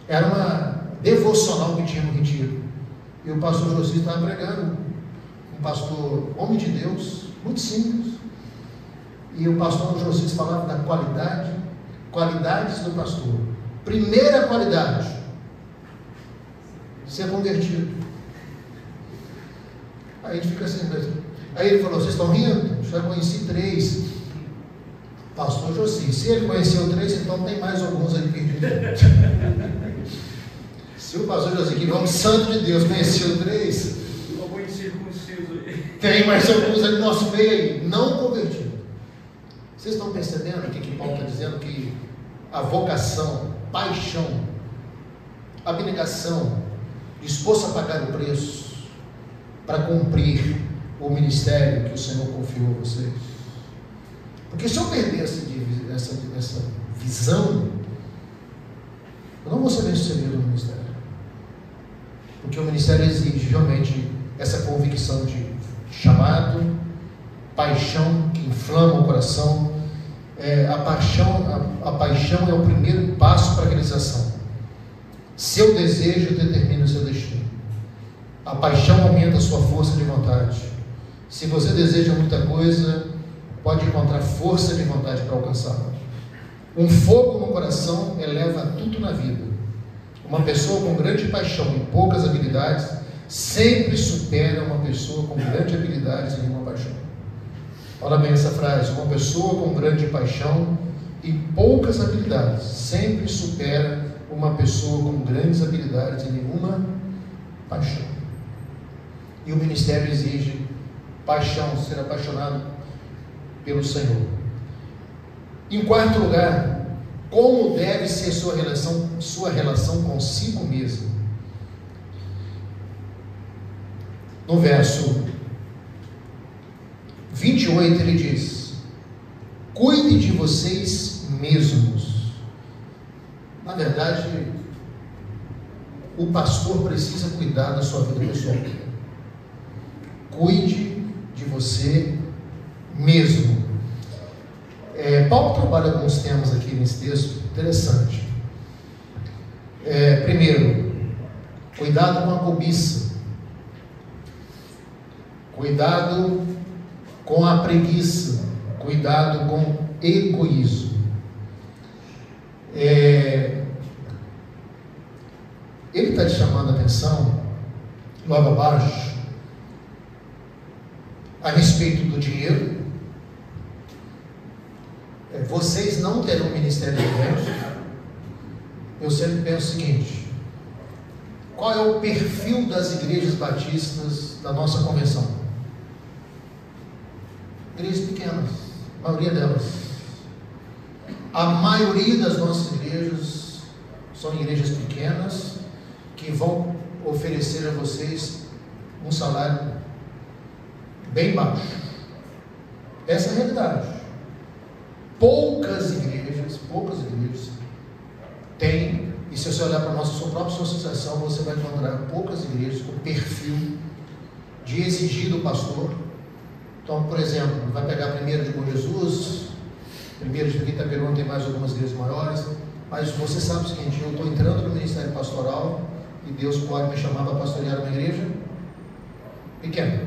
[SPEAKER 3] Era uma devocional que tinha no retiro, e o pastor Josias estava pregando, um pastor, homem de Deus, muito simples, e o pastor Josias falava da qualidades do pastor. Primeira qualidade, ser convertido. Aí a gente fica assim mesmo. Aí ele falou, vocês estão rindo? Já conheci 3. Pastor Josias, se ele conheceu 3, então tem mais alguns aí perdidos. Se o pastor Josias, que nome santo de Deus, conheceu 3, tem mais alguns ali no nosso meio aí, não convertido. Vocês estão percebendo o que Paulo está dizendo? Que a vocação, paixão, abnegação, disposto a pagar o preço para cumprir o ministério que o Senhor confiou a vocês. Porque se eu perder essa visão, eu não vou ser bem sucedido no ministério. Porque o ministério exige realmente essa convicção de chamado, paixão que inflama o coração. A paixão é o primeiro passo para a realização. Seu desejo determina o seu destino. A paixão aumenta a sua força de vontade. Se você deseja muita coisa, pode encontrar força de vontade para alcançá-la. Um fogo no coração eleva tudo na vida. Uma pessoa com grande paixão e poucas habilidades sempre supera uma pessoa com grande habilidades e nenhuma paixão. Olha bem essa frase: uma pessoa com grande paixão e poucas habilidades sempre supera uma pessoa com grandes habilidades e nenhuma paixão. E o ministério exige paixão, ser apaixonado pelo Senhor. Em quarto lugar, como deve ser sua relação consigo mesmo? No verso 28 ele diz: cuide de vocês mesmos. Na verdade, o pastor precisa cuidar da sua vida pessoal. Cuide de você mesmo. Paulo trabalha alguns temas aqui nesse texto interessante. Primeiro, cuidado com a cobiça, cuidado com a preguiça, cuidado com o egoísmo. Ele está te chamando a atenção, logo abaixo, a respeito do dinheiro. Vocês não terão ministério de Deus eu sempre penso o seguinte: qual é o perfil das igrejas batistas da nossa convenção? Igrejas pequenas, a maioria delas. A maioria das nossas igrejas são igrejas pequenas que vão oferecer a vocês um salário bem baixo. Essa é a realidade. Poucas igrejas têm, e se você olhar para a sua própria associação, você vai encontrar poucas igrejas com perfil de exigir do pastor. Então, por exemplo, vai pegar a primeira de Bom Jesus, primeira de Itaperuna, tem mais algumas igrejas maiores, mas você sabe o seguinte: eu estou entrando no ministério pastoral e Deus pode me chamar para pastorear uma igreja pequena.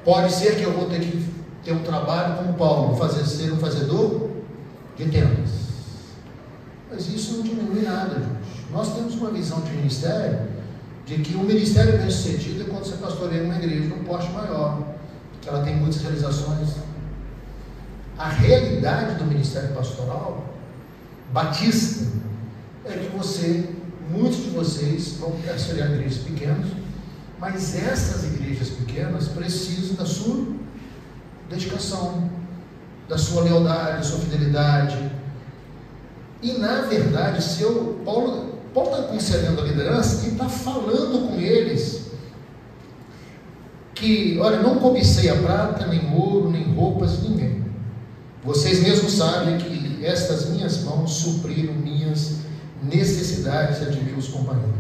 [SPEAKER 3] Pode ser que eu vou ter que ter um trabalho como Paulo, ser um fazedor de tendas. Mas isso não diminui nada, gente. Nós temos uma visão de ministério, de que o ministério bem sucedido é quando você pastoreia uma igreja num porte maior, que ela tem muitas realizações. A realidade do ministério pastoral batista é que muitos de vocês vão pastorear igrejas pequenas, mas essas igrejas pequenas precisam da sua dedicação, da sua lealdade, da sua fidelidade. E na verdade, Paulo está aconselhando a liderança e está falando com eles que, olha, não cobicei a prata, nem ouro, nem roupas de ninguém. Vocês mesmos sabem que estas minhas mãos supriram minhas necessidades e a de meus companheiros.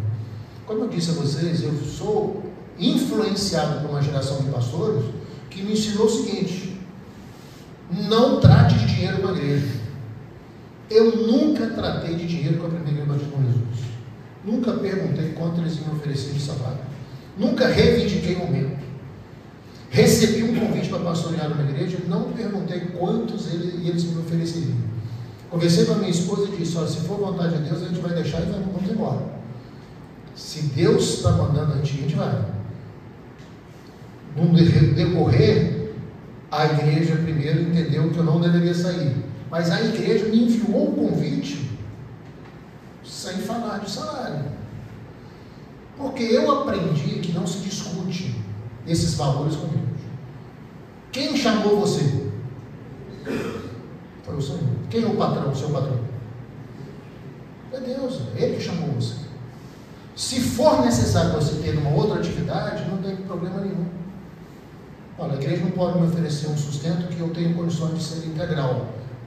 [SPEAKER 3] Como eu disse a vocês, eu sou influenciado por uma geração de pastores que me ensinou o seguinte: não trate de dinheiro com a igreja. Eu nunca tratei de dinheiro com a primeira igreja batista com Jesus. Nunca perguntei quanto eles iam oferecer de salário. Nunca reivindiquei o aumento. Recebi um convite para pastorear uma igreja, não perguntei quantos eles me ofereceriam. Conversei com a minha esposa e disse: olha, se for vontade de Deus, a gente vai deixar e vamos embora. Se Deus está mandando a gente vai. No decorrer, a igreja primeiro entendeu que eu não deveria sair, mas a igreja me enviou o convite sem falar de salário, porque eu aprendi que não se discute esses valores com Deus. Quem chamou você? Foi o Senhor. Quem é o patrão, o seu patrão? É Deus, é Ele que chamou você. Se for necessário você ter uma outra atividade, não tem problema nenhum. Olha, a igreja não pode me oferecer um sustento que eu tenho condições de ser integral.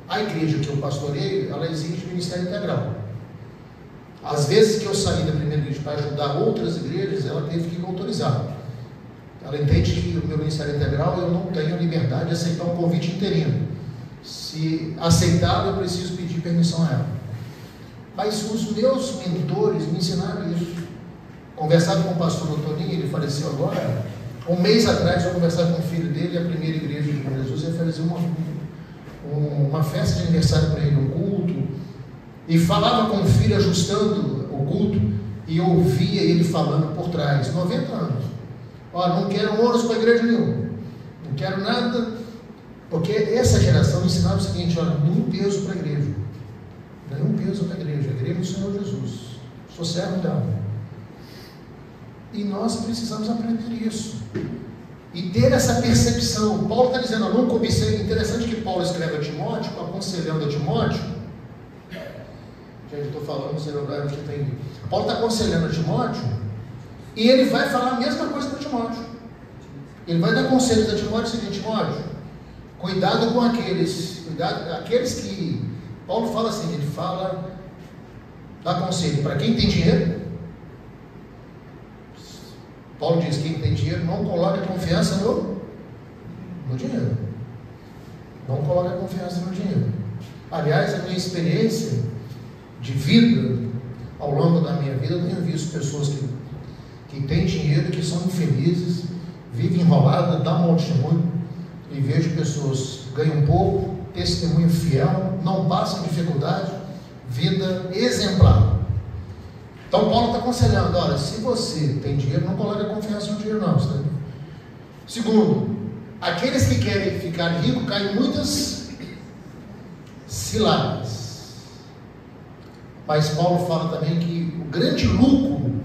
[SPEAKER 3] A igreja que eu pastoreio, ela exige ministério integral. Às vezes que eu saí da primeira igreja para ajudar outras igrejas, ela teve que me autorizar. Ela entende que o meu ministério integral, eu não tenho liberdade de aceitar um convite interino. Se aceitar, eu preciso pedir permissão a ela. Mas os meus mentores me ensinaram isso. Conversava com o pastor Toninho, ele faleceu agora. Um mês atrás eu conversava com o filho dele, a primeira igreja de Jesus, e ofereceu uma festa de aniversário para ele, um culto, e falava com o filho ajustando o culto, e eu ouvia ele falando por trás, 90 anos. Olha, não quero ouros para a igreja nenhuma, não quero nada, porque essa geração ensinava o seguinte: olha, nenhum peso para a igreja, nenhum peso para a igreja do Senhor Jesus, sou servo dela. E nós precisamos aprender isso e ter essa percepção. Paulo está dizendo: não cobicei. Interessante que Paulo escreve a Timóteo, aconselhando a Timóteo. Gente, estou falando, você não vai entender. Paulo está aconselhando a Timóteo e ele vai falar a mesma coisa para Timóteo. Ele vai dar conselhos a Timóteo: seguinte, Timóteo, cuidado com aqueles que. Paulo fala assim, ele fala, dá conselho para quem tem dinheiro. Paulo diz: quem tem dinheiro não coloque a confiança no dinheiro. Não coloque a confiança no dinheiro. Aliás, a minha experiência de vida, ao longo da minha vida, eu tenho visto pessoas que têm dinheiro e que são infelizes, vivem enroladas, dão um testemunho, e vejo pessoas que ganham pouco, testemunho fiel, não passam dificuldade, vida exemplar. Então Paulo está aconselhando: olha, se você tem dinheiro, não coloque a confiança no dinheiro não, sabe? Segundo, aqueles que querem ficar ricos caem em muitas ciladas. Mas Paulo fala também que o grande lucro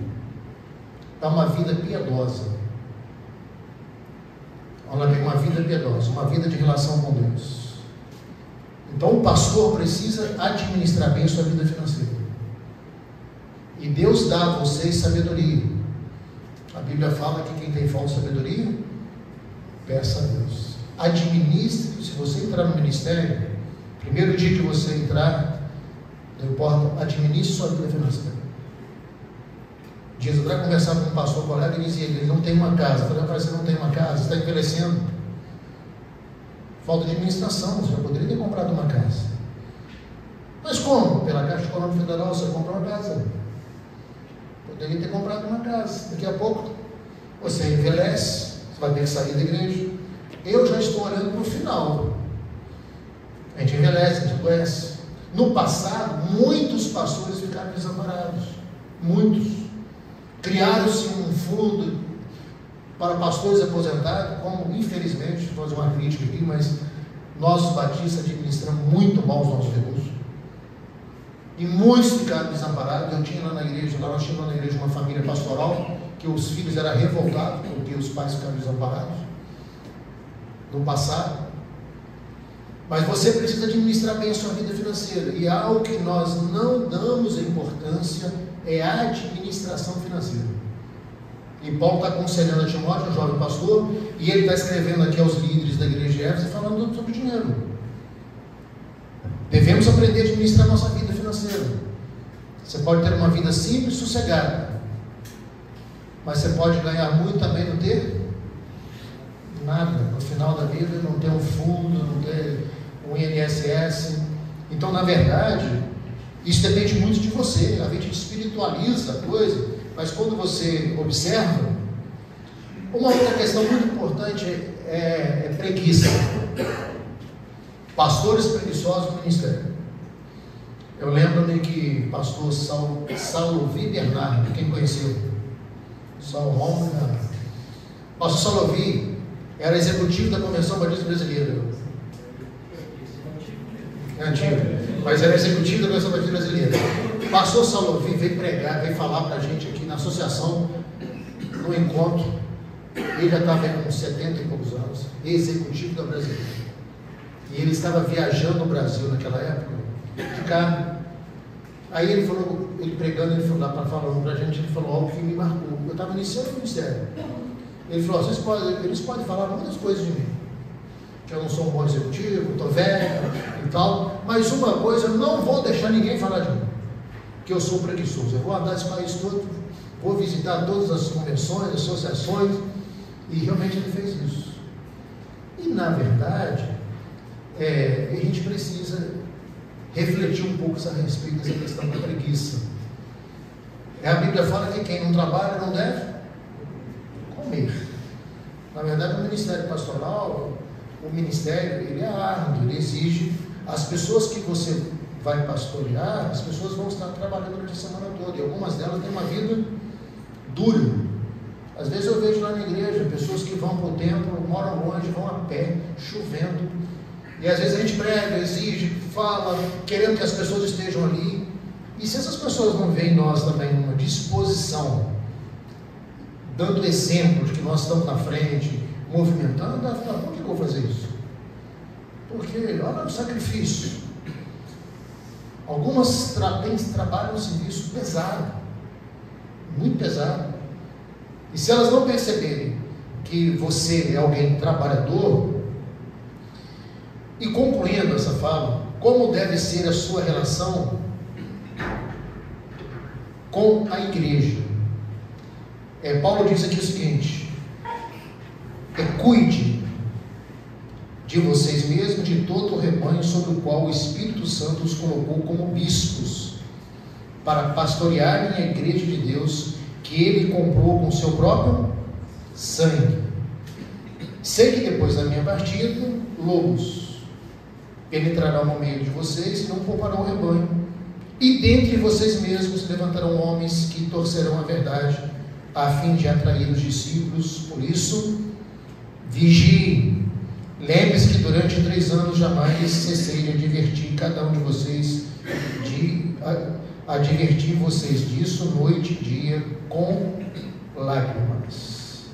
[SPEAKER 3] é uma vida piedosa. Olha bem, uma vida piedosa, uma vida de relação com Deus. Então o pastor precisa administrar bem sua vida financeira. E Deus dá a vocês sabedoria. A Bíblia fala que quem tem falta de sabedoria, peça a Deus. Administre. Se você entrar no ministério, primeiro dia que você entrar, não importa, administre sua vida financeira. Dias atrás conversava com um pastor colega e dizia: ele não tem uma casa. Eu falei: para você não tem uma casa, você está envelhecendo. Falta de administração, você já poderia ter comprado uma casa. Mas como? Pela Caixa Econômica Federal você compra uma casa. Poderia ter comprado uma casa. Daqui a pouco você envelhece, você vai ter que sair da igreja. Eu já estou olhando para o final. A gente envelhece, a gente conhece. No passado, muitos pastores ficaram desamparados. Muitos. Criaram-se um fundo para pastores aposentados, como, infelizmente, vou fazer uma crítica aqui, mas nós, os batistas, administramos muito mal os nossos recursos. E muitos ficaram desamparados. Eu tinha lá na igreja, nós tínhamos lá na igreja uma família pastoral, que os filhos eram revoltados, porque os pais ficaram desamparados, no passado. Mas você precisa administrar bem a sua vida financeira. E algo que nós não damos importância é a administração financeira. E Paulo está aconselhando a Timóteo, um jovem pastor, e ele está escrevendo aqui aos líderes da igreja de Éfeso, falando sobre dinheiro. Devemos aprender a administrar nossa vida financeira. Você pode ter uma vida simples, sossegada, mas você pode ganhar muito também não ter nada. No final da vida não ter um fundo, não ter um INSS. Então, na verdade, isso depende muito de você. A gente espiritualiza a coisa, mas quando você observa, uma outra questão muito importante é preguiça. Pastores preguiçosos no ministério. Eu lembro-me que pastor Saulovi Bernardo, quem conheceu? Saulo Bernardo. Pastor Saulovi era executivo da Convenção Batista Brasileira. É antigo, mas era executivo da Convenção Batista Brasileira. Pastor Saulovi veio pregar, veio falar para a gente aqui na associação, no encontro. Ele já estava com 70 e poucos anos, executivo da Brasileira. E ele estava viajando no Brasil naquela época, de carro. Aí ele falou, ele pregando, ele falou lá para falar para a gente, ele falou algo que me marcou. Eu estava iniciando o ministério. Ele falou: eles podem falar muitas coisas de mim, que eu não sou um bom executivo, estou velho e tal, mas uma coisa, eu não vou deixar ninguém falar de mim, que eu sou preguiçoso. Eu vou andar esse país todo, vou visitar todas as convenções, associações, e realmente ele fez isso. E na verdade, a gente precisa refletir um pouco a respeito dessa questão da preguiça. A Bíblia fala que quem não trabalha não deve comer. Na verdade, o ministério pastoral, o ministério, ele é árduo, ele exige. As pessoas que você vai pastorear, as pessoas vão estar trabalhando durante a semana toda, e algumas delas têm uma vida dura. Às vezes eu vejo lá na igreja pessoas que vão para o templo, moram longe, vão a pé, chovendo. E às vezes a gente prega, exige, fala, querendo que as pessoas estejam ali. E se essas pessoas não veem em nós também uma disposição, dando exemplo de que nós estamos na frente, movimentando, por que eu vou fazer isso? Porque olha o sacrifício. Algumas trabalham um serviço pesado, muito pesado. E se elas não perceberem que você é alguém trabalhador, e concluindo essa fala, como deve ser a sua relação com a igreja? Paulo diz aqui o seguinte: cuide de vocês mesmos, de todo o rebanho sobre o qual o Espírito Santo os colocou como bispos, para pastorearem a igreja de Deus, que ele comprou com seu próprio sangue. Sei que depois da minha partida, lobos penetrarão no meio de vocês e não pouparão o rebanho. E dentre vocês mesmos se levantarão homens que torcerão a verdade, a fim de atrair os discípulos. Por isso, vigiem. Lembre-se que durante 3 anos jamais cessei de advertir cada um de vocês advertir vocês disso noite e dia com lágrimas.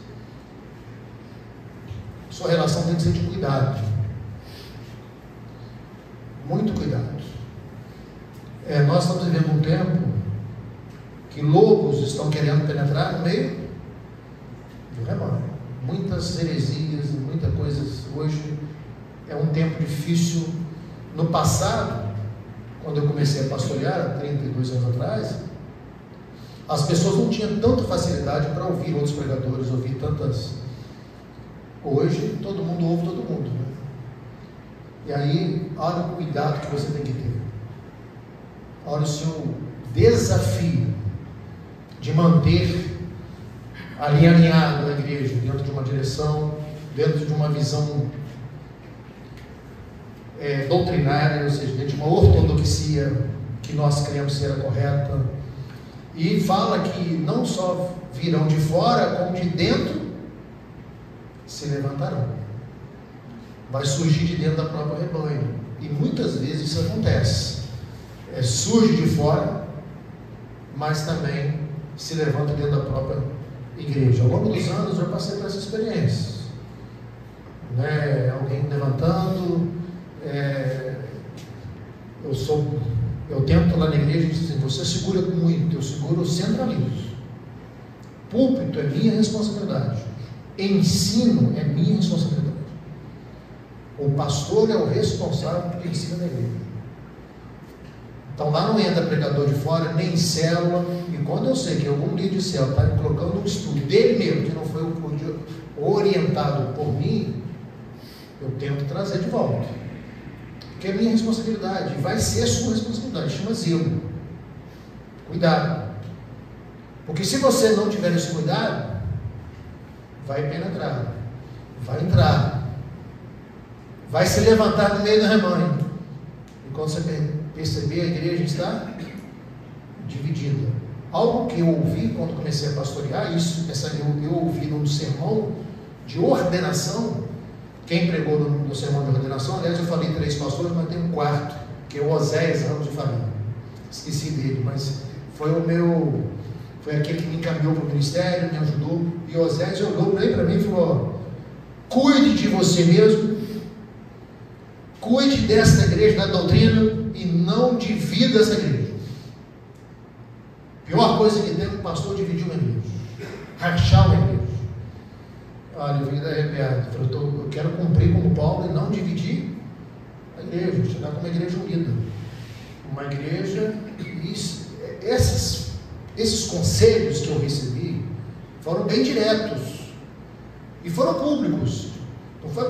[SPEAKER 3] Sua relação tem que ser de cuidado, muito cuidado. Nós estamos vivendo um tempo que lobos estão querendo penetrar no meio do rebanho. Muitas heresias e muitas coisas. Hoje é um tempo difícil. No passado, quando eu comecei a pastorear, 32 anos atrás, as pessoas não tinham tanta facilidade para ouvir outros pregadores, ouvir tantas. Hoje, todo mundo ouve todo mundo, né? E aí, olha o cuidado que você tem que ter. Olha o seu desafio de manter ali alinhado na igreja, dentro de uma direção, dentro de uma visão doutrinária, ou seja, dentro de uma ortodoxia que nós cremos ser a correta. E fala que não só virão de fora, como de dentro se levantarão. Vai surgir de dentro da própria rebanho. E muitas vezes isso acontece. Surge de fora, mas também se levanta dentro da própria igreja. Ao longo dos anos eu passei por essa experiência, alguém levantando. Eu tento lá na igreja dizer assim: você segura muito, eu seguro, eu centralizo. Púlpito é minha responsabilidade, ensino é minha responsabilidade. O pastor é o responsável pelo ensino da igreja. Então lá não entra pregador de fora, nem célula. E quando eu sei que algum líder de célula está me colocando um estudo dele mesmo, que não foi orientado por mim, eu tento trazer de volta, porque é minha responsabilidade, vai ser a sua responsabilidade. Chama zelo. Cuidado, porque se você não tiver esse cuidado, vai penetrar, vai entrar, vai se levantar no meio do rebanho, e quando você perceber, a igreja está dividida. Algo que eu ouvi quando comecei a pastorear, eu ouvi num sermão de ordenação. Quem pregou no sermão de ordenação, aliás, eu falei 3 pastores, mas tem um quarto, que é o Oséias Ramos de Família. Esqueci dele, mas foi aquele que me encaminhou para o ministério, me ajudou. E Oséias olhou para mim e falou: cuide de você mesmo, cuide desta igreja, da doutrina, e não divida essa igreja. Pior coisa que tem, um pastor dividir uma igreja, rachar uma igreja. Olha, eu vim da arrepiado. Eu quero cumprir como Paulo e não dividir a igreja, chegar com uma igreja unida. Uma igreja. Esses conselhos que eu recebi foram bem diretos e foram públicos. Não foi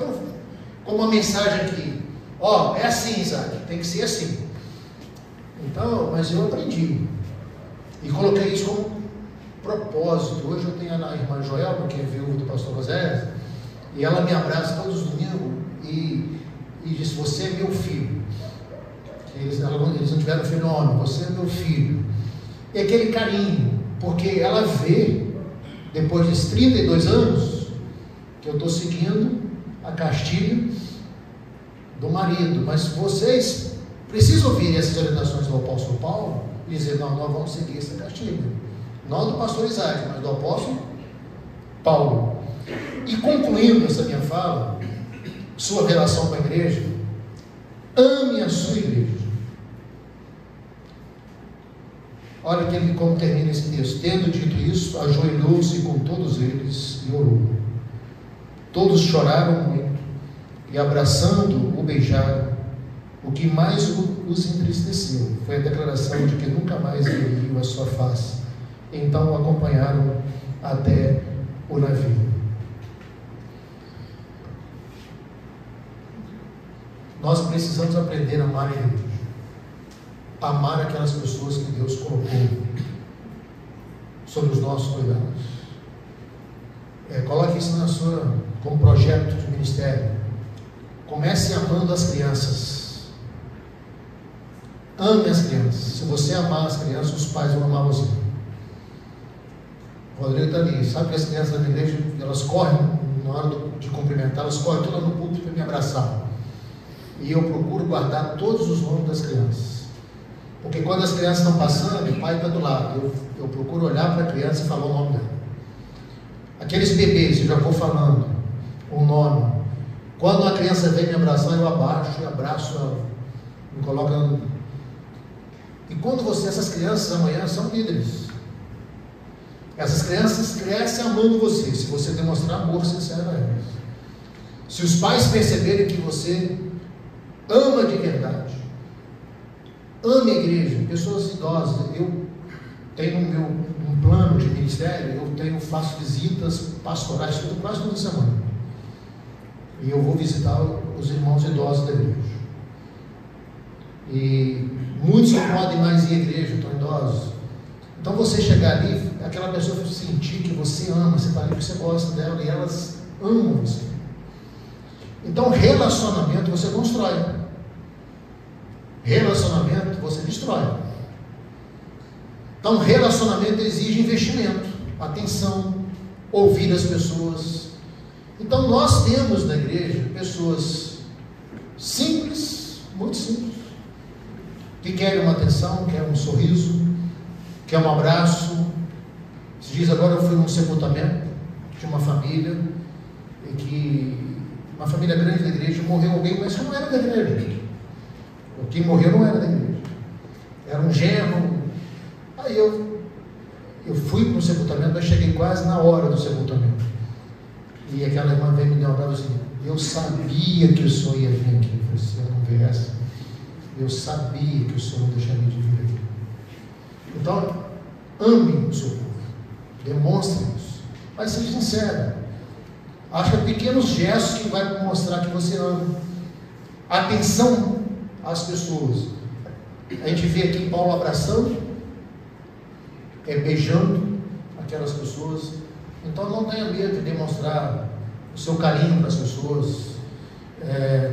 [SPEAKER 3] como uma mensagem aqui: é assim, Isaac, tem que ser assim. Então, mas eu aprendi e coloquei isso como propósito. Hoje eu tenho a irmã Joelma, que é viúva do pastor Oséias, e ela me abraça todos os domingos e diz: você é meu filho. Eles não tiveram filho homem, você é meu filho. E aquele carinho, porque ela vê, depois desses 32 anos, que eu estou seguindo a cartilha do marido. Mas vocês precisam ouvir essas orientações do apóstolo Paulo e dizer: não, nós vamos seguir essa cartilha. Não do pastor Isaac, mas do apóstolo Paulo. E concluindo essa minha fala, sua relação com a igreja, ame a sua igreja. Olha como termina esse texto: tendo dito isso, ajoelhou-se com todos eles e orou. Todos choraram muito e, abraçando, o beijaram. O que mais os entristeceu foi a declaração de que nunca mais veriam a sua face. Então o acompanharam até o navio. Nós precisamos aprender a amar a igreja, amar aquelas pessoas que Deus colocou sobre os nossos cuidados. Coloque isso como projeto de ministério. Comece amando as crianças. Ame as crianças. Se você amar as crianças, os pais vão amar você. O Rodrigo está ali. Sabe que as crianças da minha igreja, elas correm na hora de cumprimentar, elas correm todas no púlpito para me abraçar. E eu procuro guardar todos os nomes das crianças. Porque quando as crianças estão passando, o pai está do lado. Eu procuro olhar para a criança e falar o nome dela. Aqueles bebês, eu já vou falando o nome. Quando a criança vem me abraçar, eu abaixo e abraço ela. Me coloco. E quando essas crianças amanhã são líderes. Essas crianças crescem amando você, se você demonstrar amor sincero a elas. Se os pais perceberem que você ama de verdade, ame a igreja, pessoas idosas. Eu tenho um plano de ministério, faço visitas pastorais quase toda semana. E eu vou visitar os irmãos idosos da igreja. E muitos não podem mais ir à igreja, estão idosos. Então você chegar ali, aquela pessoa sentir que você ama, você está ali porque você gosta dela e elas amam você. Então relacionamento você constrói. Relacionamento você destrói. Então relacionamento exige investimento, atenção, ouvir as pessoas. Então nós temos na igreja pessoas simples, muito simples, que querem uma atenção, querem um sorriso, querem um abraço. Se diz, agora eu fui num sepultamento de uma família, e que uma família grande da igreja, morreu alguém, mas que não era da igreja. Quem morreu não era da igreja, era um genro. Aí eu fui para o sepultamento, mas cheguei quase na hora do sepultamento. E aquela irmã veio me dar um abraço assim: eu sabia que o senhor ia vir aqui. Eu falei, se eu não viesse, eu sabia que o senhor não deixaria de vir aqui. Então, ame o seu povo, demonstre isso, mas seja sincero. Acho que é pequenos gestos que vai mostrar que você ama. Atenção às pessoas. A gente vê aqui Paulo abraçando, beijando aquelas pessoas. Então não tenha medo de demonstrar o seu carinho para as pessoas.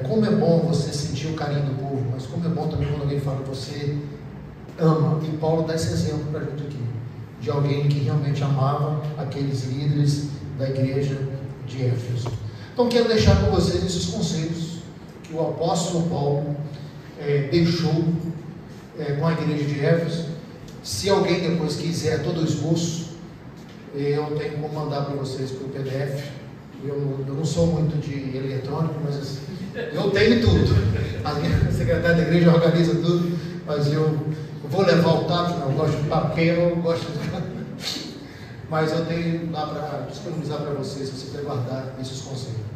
[SPEAKER 3] Como é bom você sentir o carinho do povo, mas como é bom também quando alguém fala que você ama. E Paulo dá esse exemplo para a gente aqui, de alguém que realmente amava aqueles líderes da igreja de Éfeso. Então quero deixar com vocês esses conselhos que o apóstolo Paulo deixou com a igreja de Éfeso. Se alguém depois quiser todo o esboço, eu tenho como mandar para vocês pelo PDF. Eu não sou muito de eletrônico, mas eu tenho tudo. A minha secretária da igreja organiza tudo, mas eu vou levar o tablet, não, eu gosto de papel, eu gosto de... mas eu tenho lá para disponibilizar para vocês, se você quer guardar esses conselhos.